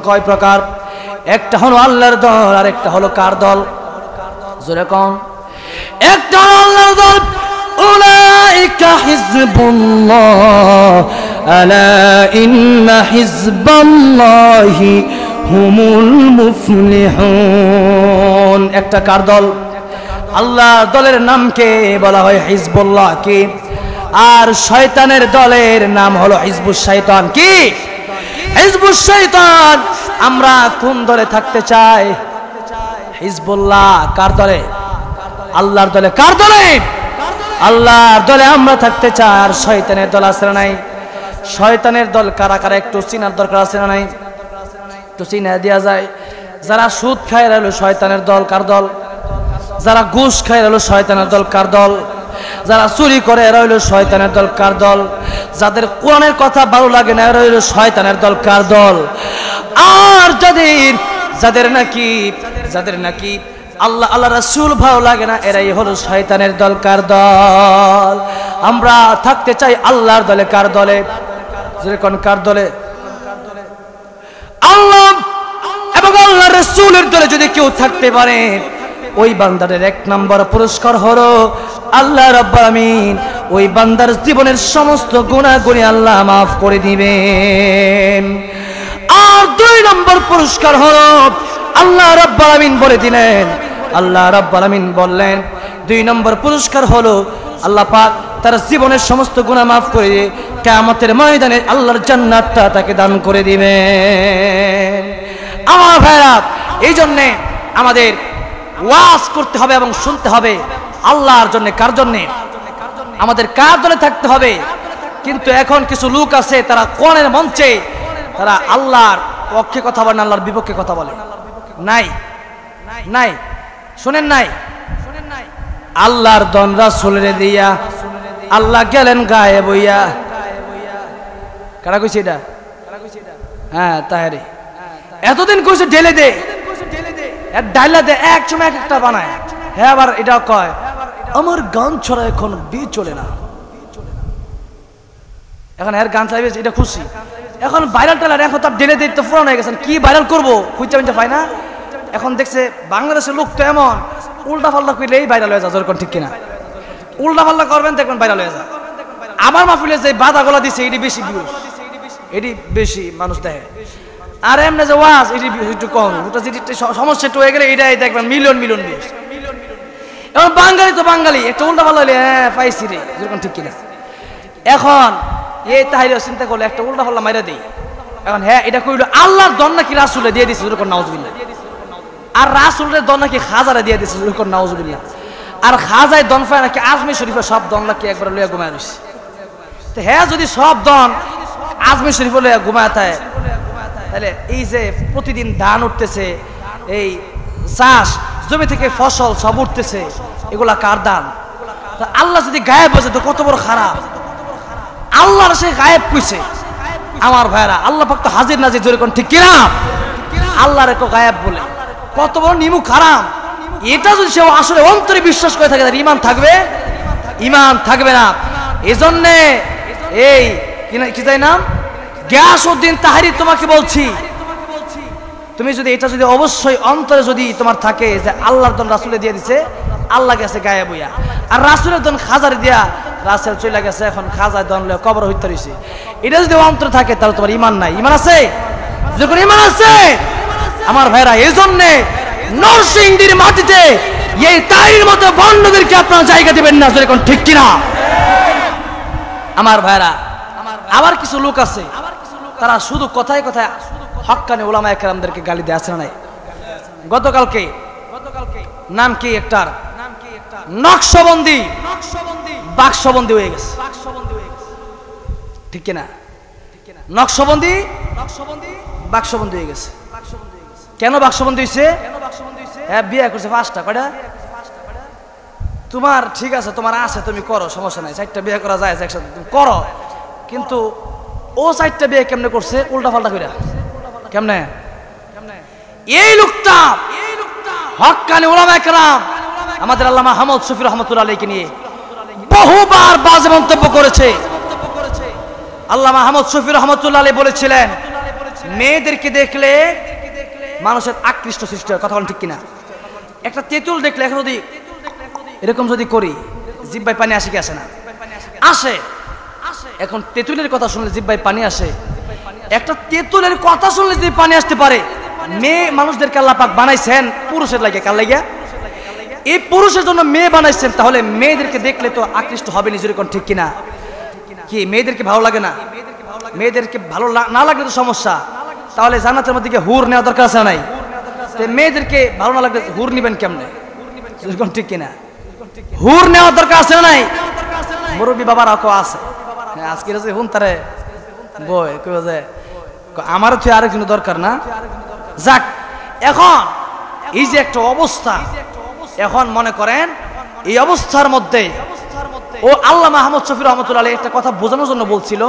কয় প্রকার? একটা হলো আল্লাহর দল, আর একটা হলো কার দল? জোরে কোন? একটা হলো আল্লাহর দল। উলাইকা হিজবুল্লাহ আলা ইন্না হিজবাল্লাহি হুমুল মুফলিহুন। একটা কার দল? আল্লাহ দলের নামকে বলা হয় হিজবুল্লাহ। কি? আর শয়তানের দলের নাম হলো হিজবুশ শয়তান। কি? হিজবুশ শয়তান। আমরা কোন দলে থাকতে চাই? হিজবুল্লাহ। কার দলে? আল্লাহর দলে। কার দলে? আল্লাহর দলে আমরা থাকতে চাই। আর শয়তানের দল আছে না নাই? শয়তানের দল কারা কারা একটু চিনার দরকার আছে না নাই? একটু চিনা দেওয়া যায়। যারা সুদ খায় রইল শয়তানের দল। কার দল? যারা ঘুষ খায় রইল শয়তানের দল। কার দল? যারা চুরি করে রইল শয়তানের দল। কার দল? যাদের কোরআনের কথা ভালো লাগে না রইল শয়তানের দল। কার দল? আর যাদের নাকি আল্লাহ আল্লাহ রাসূল ভালো লাগে না এরাই হলো শয়তানের দল। কার দল? আমরা থাকতে চাই আল্লাহর দলে। কার দলে? যেরকম কার দলে? আল্লাহ এবং আল্লাহ রাসূলের দলে যদি কেউ থাকতে পারে ওই বান্দারের 1 নম্বর পুরস্কার হলো আল্লাহ রাব্বুল আমিন ওই বান্দার জীবনের সমস্ত গুনাহগুলি আল্লাহ মাফ করে দিবেন। আর 2 নম্বর পুরস্কার হলো আল্লাহ রাব্বুল আমিন বলে দিলেন, আল্লাহ রাব্বুল আমিন বললেন 2 নম্বর পুরস্কার হলো আল্লাহ পাক তার জীবনের সমস্ত গুনাহ মাফ করে কিয়ামতের ময়দানে আল্লাহর জান্নাতটা তাকে দান করে দিবেন। আমার ভাইরা, এই জন্য আমাদের ওয়াজ করতে হবে এবং শুনতে হবে আল্লাহর জন্য। কার জন্য? আমাদের কার দলে থাকতে হবে। কিন্তু এখন কিছু লোক আছে তারা কোরআনের মঞ্চে তারা আল্লাহর পক্ষে কথা বলে, আল্লাহর বিপক্ষে কথা বলে। নাই শুনেন নাই? আল্লাহর দন রাসূলের দিয়া আল্লাহ গেলেন গায়েব হইয়া। কারা কইছে এটা? হ্যাঁ তাহেরি। এতদিন কইছে ঢেলে দে, ডাইলা দে, এক সময় এক একটা বানায়। হ্যাঁ আবার এটা কয় আমার গান ছড়া এখন বিয়ে চলে না। এখন এর গান চাইবে এটা খুশি। এখন ভাইরাল টেলার এখন তার ঢেলে দিতে পুরানো হয়ে গেছেন। কি ভাইরাল করবো খুঁজে পাই না। এখন দেখছে বাংলাদেশের লোক তো এমন উল্টা পাল্টা করলেই ভাইরাল হয়ে যায়। যেরকম ঠিক কিনা? উল্টা পাল্টা করবেন দেখবেন ভাইরাল হয়ে যায়। আবার মাহফিলে যে বাধা গলা দিছে এটি বেশি ভিউজ, এটি বেশি মানুষ দেখে। আর এমনি যে ওয়াজ এটি একটু কম, সমস্যা একটু হয়ে গেলে এটাই দেখবেন মিলিয়ন ভিউজ। এখন বাঙালি তো বাঙালি একটা উল্টা পাল্লা হলে হ্যাঁ পাইছি রে, যেরকম ঠিক কিনা? এখন এই তাহিরে চিন্তা করলে একটা উল্টা পাল্লা মাইরা দেই। এখন হ্যাঁ এটা কইল আল্লাহর দন নাকি রাসূলে দিয়ে দিছে, যেরকম নাউজুবিল্লাহ। আর রাসূলের দন নাকি খাজারে দিয়ে দিছে, যেরকম নাউজুবিল্লাহ। আর খাজায় দন পায় নাকি আজমির শরীফে সব দন নাকি একবার লইয়া ঘুমায় রইছে। তো হ্যাঁ যদি সব দন আজমির শরীফে লইয়া ঘুমায় থাকে তাহলে এই যে প্রতিদিন ধান উঠতেছে, এই চাষ জমি থেকে ফসল সব উঠতেছে, এগুলা কার দান? আল্লাহ যদি গায়েব হয়েছে তো কত বড় খারাপ। আল্লাহর সে গায়েব কইছে। আমার ভাইরা আল্লাহ পাক তো হাজির নাজির, যেরকম ঠিক কিনা? আল্লাহর এক গায়েব বলে কত বড় নিমু খারাপ। এটা যদি সে আসলে অন্তরে বিশ্বাস করে থাকে তার ঈমান থাকবে? ঈমান থাকবে না। এজন্যে এই কি যাই নাম গিয়াসউদ্দিন তাহেরি তোমাকে বলছি, তুমি যদি এটা যদি অবশ্যই অন্তরে যদি তোমার থাকে যে আল্লাহর দন রাসূলে দিয়ে দিছে, আল্লাহ গেছে গায়েব হইয়া, আর রাসূলের দন খাজারে দিয়া রাসূল চলে গেছে, এখন খাজার দন লয়ে কবর হইতে রইছে। এটা যদি অন্তরে থাকে তাহলে তোমার ঈমান নাই। ঈমান আছে? যখন ঈমান আছে আমার ভাইরা, এজন্যে নরসিংদীর মাটিতে এই তাহিরির মতো বন্ডদেরকে আপনারা জায়গা দিবেন না, যেরকম ঠিক কিনা? আমার ভাইরা আবার কিছু লোক আছে তারা শুধু কথায় কথায় হক্কানি উলামায়ে কেরামদেরকে গালি দেয়। আছে না নাই? গতকালকে নাম কি একটার নকশবন্দি বাক্সবন্দি হয়ে গেছে, ঠিক কিনা? নকশবন্দি বাক্সবন্দি হয়ে গেছে। কেন বাক্সবন্দি হয়েছে? হ্যাঁ বিয়ে করছে 5টা। কয়টা? তোমার ঠিক আছে, তোমার আছে, তুমি করো, সমস্যা নাই। 4টা বিয়ে করা যায় একসাথে, তুমি করো। কিন্তু ও 4টা বিয়ে কেমনে করছে? উল্টা পাল্টা করে। কেমনে? এই লোকটা হক্কানি উলামায়ে কেরাম আমাদের আল্লামা আহমদ শফি রহমাতুল্লাহ আলাইহিকে নিয়ে বহুবার বাজে মন্তব্য করেছে। আল্লামা আহমদ শফি রহমাতুল্লাহ আলাইহি বলেছিলেন মেয়েদেরকে দেখলে মানুষের আকৃষ্ট সৃষ্টি হয়। কথা বলেন ঠিক কিনা? একটা তেঁতুল দেখলে এখন যদি এরকম যদি করি জিহ্বায় পানি আসে কি আসে না? আসে। এখন তেঁতুলের কথা শুনলে জিহ্বায় পানি আসে। একটা তেঁতুলের কথা শুনলে যদি পানি আসতে পারে, মেয়ে মানুষদেরকে আল্লাহ পাক বানাইছেন পুরুষের লাগে। কার লাগে? এই পুরুষের জন্য মেয়ে বানাইছেন, তাহলে মেয়েদেরকে দেখলে তো আকৃষ্ট হবে নিজের। কোন ঠিক কিনা? কি মেয়েদেরকে ভালো লাগে না? মেয়েদেরকে ভালো না লাগলে তো সমস্যা, তাহলে জান্নাতের মধ্যে কি হুর নেওয়া দরকার আছে নাই? মেয়েদেরকে ভালো না লাগলে হুর নিবেন কেমনে? এরকম ঠিক কিনা? হুর নেওয়ার দরকার আছে না নাই? মুরব্বী বাবার আঁকো আছে, আজকে হুন তারে বই কই যে আমারও তো আরেকজন দরকার না। যাক, এখন এই যে একটা অবস্থা, এখন মনে করেন এই অবস্থার মধ্যে ও আল্লামা আহমদ শফী রহমতুল্লাহ আলাইহি একটা কথা বোঝানোর জন্য বলছিল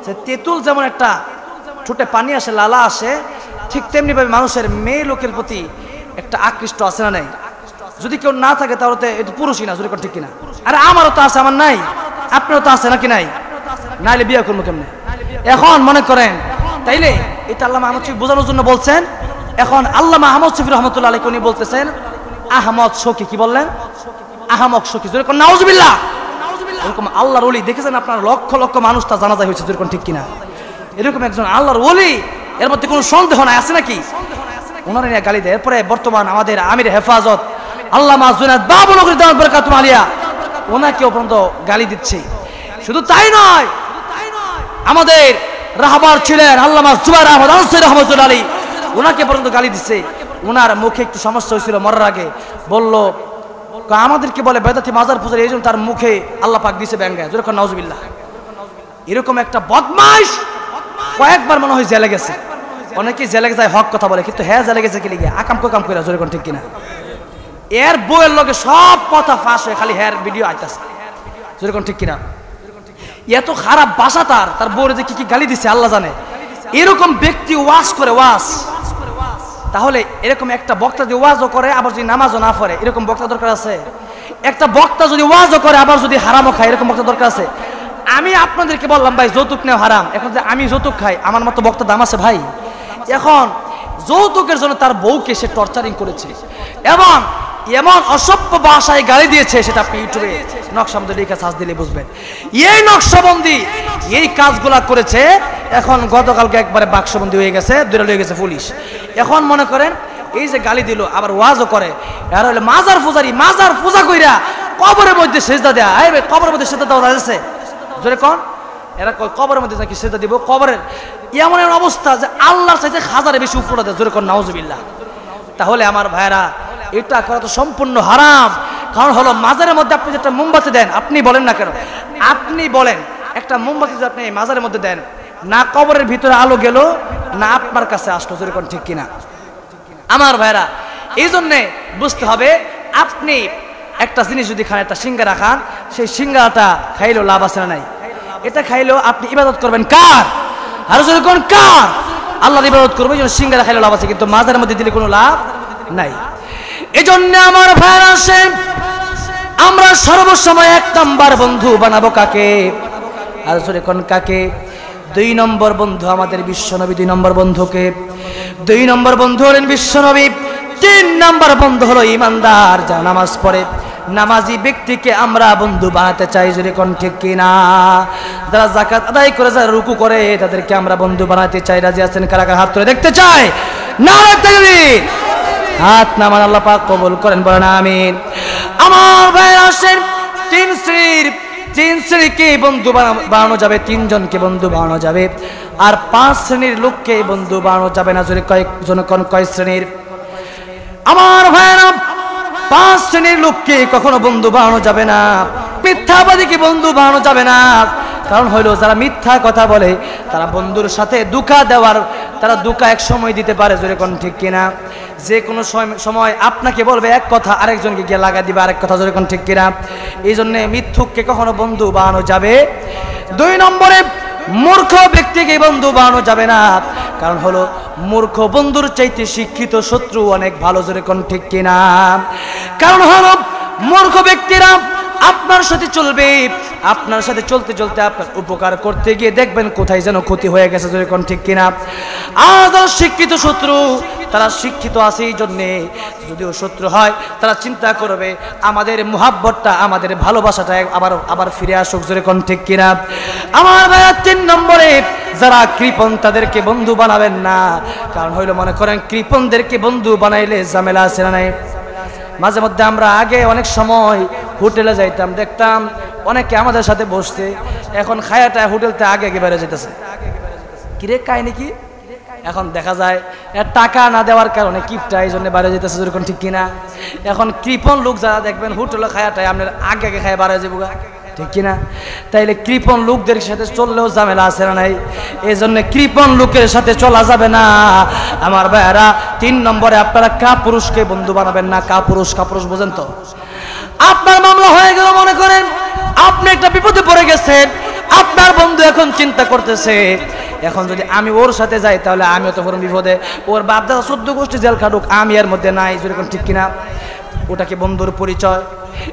যে তেঁতুল যেমন একটা ঠোঁটে পানি আসে, লালা আসে, ঠিক তেমনি ভাবে মানুষের মেয়ে লোকের প্রতি একটা আকৃষ্ট আছে না নাই? যদি কেউ না থাকে তাহলে তো এটা পুরুষই না, যদি ঠিক কিনা? আরে আমারও তো আছে, আমার নাই, আপনারও তো আছে নাকি নাই? নাইলে বিয়ে করবো কেমনে? এখন মনে করেন তাইলে এটা আল্লামা আহমদ শফী বোঝানোর জন্য বলছেন। এখন আল্লামা আহমদ শফী রহমতুল্লাহ আলাইহি উনি বলতেছেন আহমদ শোকি, কি বললেন? আহমদ শোকি, যেরকম নাউজুবিল্লাহ। এরকম আল্লাহর ওলি দেখেছেন আপনার, লক্ষ লক্ষ মানুষ তা জানাজা হয়েছে, যেরকম ঠিক কিনা? এরকম একজন আল্লাহর ওলি, এর মধ্যে কোনো সন্দেহ নাই, আছে নাকি? ওনারা নিয়ে গালি দেয়। এরপরে বর্তমান আমাদের আমির হেফাজত আল্লামা জুনায়েদ বাবুনগরী দাওয়াত বরকাতুহু আলিয়া, ওনাকেও পর্যন্ত গালি দিচ্ছে। শুধু তাই নয়, আমাদের রাহবার ছিলেন আল্লামা জুবায়ের আহমদ আনসারী রহমতুল্লাহ আলাইহি, ওনাকে পর্যন্ত গালি দিচ্ছে। ওনার মুখে একটু সমস্যা হয়েছিল, মরার আগে বলল আমাদেরকে বলে বেদাতি মাজার পূজারি, এই জন্য তার মুখে আল্লাহ পাক দিছে ব্যাঙ্গায়, যেরকম নাউজুবিল্লাহ। এরকম একটা বদমাইশ কয়েকবার মনে হয় জেলে গেছে। অনেকেই জেলে যায় হক কথা বলে, কিন্তু হ্যাঁ জেলে গেছে কি লিগে? আকাম কোকাম করে, যেরকম ঠিক কিনা? এর বইয়ের লগে সব কথা ফাঁস হয়ে খালি হ্যার ভিডিও আইতাছে, যেরকম ঠিক কিনা? এত খারাপ ভাষা তার বউরে যে কি কি গালি দিছে আল্লাহ জানে। এরকম ব্যক্তি ওয়াজ করে, ওয়াজ, তাহলে এরকম একটা বক্তা যদি ওয়াজও করে আবার যদি নামাজও না পড়ে, এরকম বক্তা দরকার আছে? একটা বক্তা যদি ওয়াজও করে আবার যদি হারামও খায়, এরকম বক্তা দরকার আছে? আমি আপনাদেরকে বললাম ভাই যৌতুক নেওয়া হারাম, এখন যে আমি যৌতুক খাই আমার মতো বক্তা দাম আছে ভাই? এখন যৌতুকের জন্য তার বউকে সে টর্চারিং করেছে এবং এমন অসভ্য ভাষায় গালি দিয়েছে, সেটা আপনি ইউটিউবে নকশাবন্দি লিখে সার্চ দিলে বুঝবেন। এই নকশাবন্দি এই কাজগুলা করেছে, এখন গতকালকে একবারে বাক্সবন্দি হয়ে গেছে, দূরে হয়ে গেছে পুলিশ। এখন মনে করেন এই যে গালি দিল আবার ওয়াজও করে, আর হলে মাজার পূজারি, মাজার পূজা কইরা কবরের মধ্যে সেজদা দেয়া। এই ভাই কবরের মধ্যে সেজদা দেওয়া যাচ্ছে? জোরে কোন, এরা কবরের মধ্যে নাকি সেজদা দিব? কবরের এমন এমন অবস্থা যে আল্লাহর চাইতে হাজারে বেশি উপরে দেয়, জোরে কোন নাউজুবিল্লাহ। তাহলে আমার ভাইরা এটা করা তো সম্পূর্ণ হারাম। কারণ হলো মাজারের মধ্যে আপনি যেটা মোমবাতি দেন, আপনি বলেন না কেন, আপনি বলেন একটা মোমবাতি যে আপনি মাজারের মধ্যে দেন, না কবরের ভিতরে আলো গেল না আপনার কাছে আসলো, যেরকম ঠিক কিনা? আমার ভাইরা এই জন্যে বুঝতে হবে, আপনি একটা জিনিস যদি খান, একটা সিঙ্গারা খান, সেই সিঙ্গারাটা খাইলেও লাভ আছে না নাই? এটা খাইলেও আপনি ইবাদত করবেন কার? আর যদি কোন কার? আল্লাহর ইবাদত করবো, এই জন্য সিঙ্গারা খাইলেও লাভ আছে, কিন্তু মাজারের মধ্যে দিলে কোনো লাভ নাই। এই জন্য আমার ভাইরা আসেন, আমরা সর্বসময় এক নাম্বার বন্ধু বানাবো কাকে? আর যদি কোন কাকে? 2 নম্বর বন্ধু আমাদের বিশ্বনবী, 2 নম্বর বন্ধুকে, 2 নম্বর বন্ধু হলেন বিশ্বনবী, 3 নম্বর বন্ধু হলো ইমানদার যারা নামাজ পড়ে। নামাজি ব্যক্তিকে আমরা বন্ধু বানাতে চাই, যদি কোন ঠিক কিনা? যারা যাকাত আদায় করে, যারা রুকু করে, তাদেরকে আমরা বন্ধু বানাতে চাই। রাজি আছেন? কারা কারা হাত তুলে দেখতে চাই? নারে তাকবীর! হাত নামান, আল্লাহ পাক কবুল করেন, বলেন আমিন। আমার ভাইরা আসেন, 3 শ্রেণীকে বন্ধু বানানো যাবে, 3 জনকে বন্ধু বানানো যাবে, আর 5 শ্রেণীর লোককে বন্ধু বানানো যাবে না। যদি কয়েকজন কোন কয় শ্রেণীর? আমার ভাইরা 5 শ্রেণীর লোককে কখনো বন্ধু বানানো যাবে না। মিথ্যাবাদীকে বন্ধু বানানো যাবে না। কারণ হইল যারা মিথ্যা কথা বলে তারা বন্ধুর সাথে ধোঁকা দেওয়ার, তারা ধোঁকা এক সময় দিতে পারে, যদি কোন ঠিক কিনা? যে কোনো সময় আপনাকে বলবে এক কথা, আরেকজনকে গিয়ে লাগা দিবে আরেক কথা, যদি কোন ঠিক কিনা? এই জন্য মিথ্যুককে কখনো বন্ধু বানানো যাবে। 2 নম্বরে মূর্খ ব্যক্তিকে বন্ধু বানানো যাবে না। কারণ হলো মূর্খ বন্ধুর চাইতে শিক্ষিত শত্রু অনেক ভালো, যদি কোন ঠিক কিনা? কারণ হলো মূর্খ ব্যক্তিরা আপনার সাথে চলবে, আপনার সাথে চলতে চলতে আপনার উপকার করতে গিয়ে দেখবেন কোথায় যেন ক্ষতি হয়ে গেছে, যদি কোন ঠিক কিনা? আর শিক্ষিত শত্রু, তারা শিক্ষিত আছে এই জন্যে, যদিও শত্রু হয় তারা চিন্তা করবে আমাদের মুহাব্বতটা, আমাদের ভালোবাসাটা আবার ফিরে আসুক, যদি কোন ঠিক কিনা? আমার ভাইয়া 3 নম্বরে যারা কৃপণ তাদেরকে বন্ধু বানাবেন না। কারণ হইলো মনে করেন কৃপণদেরকে বন্ধু বানাইলে ঝামেলা আছে না নাই? মাঝে মধ্যে আমরা আগে অনেক সময় হোটেলে যাইতাম, দেখতাম অনেকে আমাদের সাথে বসছে, এখন খায়াটা হোটেলতে আগে বেড়ে যেতেছে, কিরে কাহিনী কি? এখন দেখা যায় টাকা না দেওয়ার কারণে কিপটা এই জন্য বাইরে যেতেছে, যেরকম ঠিক কিনা? এখন কৃপণ লোক যারা দেখবেন হোটেলে খায়াটাই আপনার আগে আগে খায় বাইরে যাবো, ঠিক কিনা? তাইলে কৃপণ লোকদের সাথে চললেও ঝামেলা আছে না নাই? এই জন্য কৃপণ লোকের সাথে চলা যাবে না আমার ভাইয়েরা। 3 নম্বরে আপনারা কাপুরুষকে বন্ধু বানাবেন না। কাপুরুষ বোঝেন তো? আপনার মামলা হয়ে গেল, মনে করেন আপনি একটা বিপদে পড়ে গেছেন, আপনার বন্ধু এখন চিন্তা করতেছে এখন যদি আমি ওর সাথে যাই তাহলে আমিও তো বড় বিপদে, ওর বাপ দাদা 14 গোষ্ঠী জেল খাটুক, আমি এর মধ্যে নাই, যেরকম ঠিক কিনা? ওটা কি বন্ধুর পরিচয়?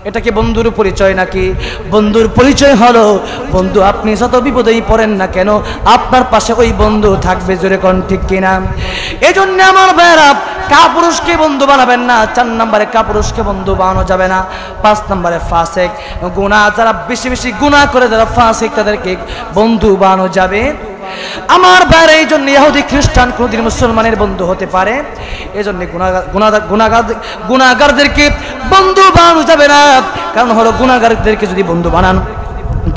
এটা কি বন্ধুর পরিচয় নাকি? বন্ধুর পরিচয় হলো বন্ধু আপনি যত বিপদেই পড়েন না কেন আপনার পাশে ওই বন্ধু থাকবে, যেরকম ঠিক কিনা? এই জন্য আমার ভাইয়েরা কাপুরুষকে বন্ধু বানাবেন না। 4 নম্বরে কাপুরুষকে বন্ধু বানানো যাবে না। 5 নম্বরে ফাসিক, গুনাহ যারা বেশি বেশি গুনাহ করে যারা ফাসিক তাদেরকে বন্ধু বানানো যাবে। আমার ভাইয়েরা এই জন্য ইহুদি খ্রিস্টান কোনদিন মুসলমানের বন্ধু হতে পারে, এই জন্য গুনাহগারদেরকে বন্ধু বানানো যাবে না। কারণ হলো গুনাহগারদেরকে যদি বন্ধু বানান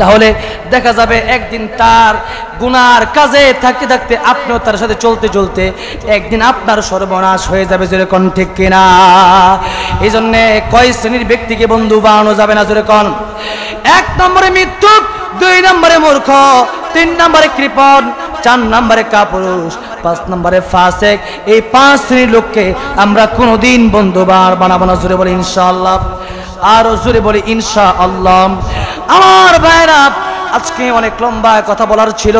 তাহলে দেখা যাবে একদিন তার গুনার কাজে থাকতে থাকতে আপনিও তার সাথে চলতে চলতে একদিন আপনার সর্বনাশ হয়ে যাবে, যেরকম ঠিক কিনা? এই জন্য কয় শ্রেণীর ব্যক্তিকে বন্ধু বানানো যাবে না, যেরকম 1 নম্বরে মৃত্যুক, 2 নম্বরে মূর্খ, 3 নম্বরে কৃপণ, 4 নম্বরে কাপুরুষ, 5 নম্বরে ফাসিক। এই 5 শ্রেণীর লোককে আমরা কোনোদিন বন্ধু বানাবো না। জোরে বলি ইনশাআল্লাহ, আর জোরে বলি ইনশাআল্লাহ। আমার ভাইরা আজকে অনেক লম্বা কথা বলার ছিল,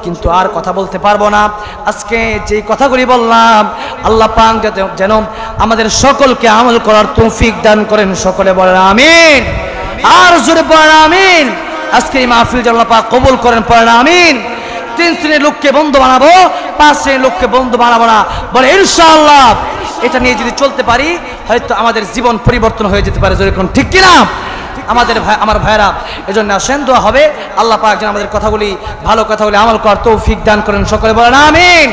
কিন্তু আর কথা বলতে পারবো না। আজকে যে কথাগুলি বললাম আল্লাহ পাক যেন আমাদের সকলকে আমল করার তৌফিক দান করেন। সকলে বলেন আমিন, আর জোরে বলেন আমিন। আজকে এই মাহফিল যেন আল্লাহ পাক কবুল করেন, পড়েন আমিন। 3 শ্রেণীর লোককে বন্ধু বানাবো, 5 শ্রেণীর লোককে বন্ধু বানাবো না, বলে ইনশাআল্লাহ। এটা নিয়ে যদি চলতে পারি হয়তো আমাদের জীবন পরিবর্তন হয়ে যেতে পারে, যেরকম ঠিক কিনা? আমার ভাইরা এজন্য আসেন, দোয়া হবে আল্লাহ পাক যেন আমাদের কথাগুলি ভালো কথাগুলি আমল করার তৌফিক দান করেন। সকলে বলেন আমিন।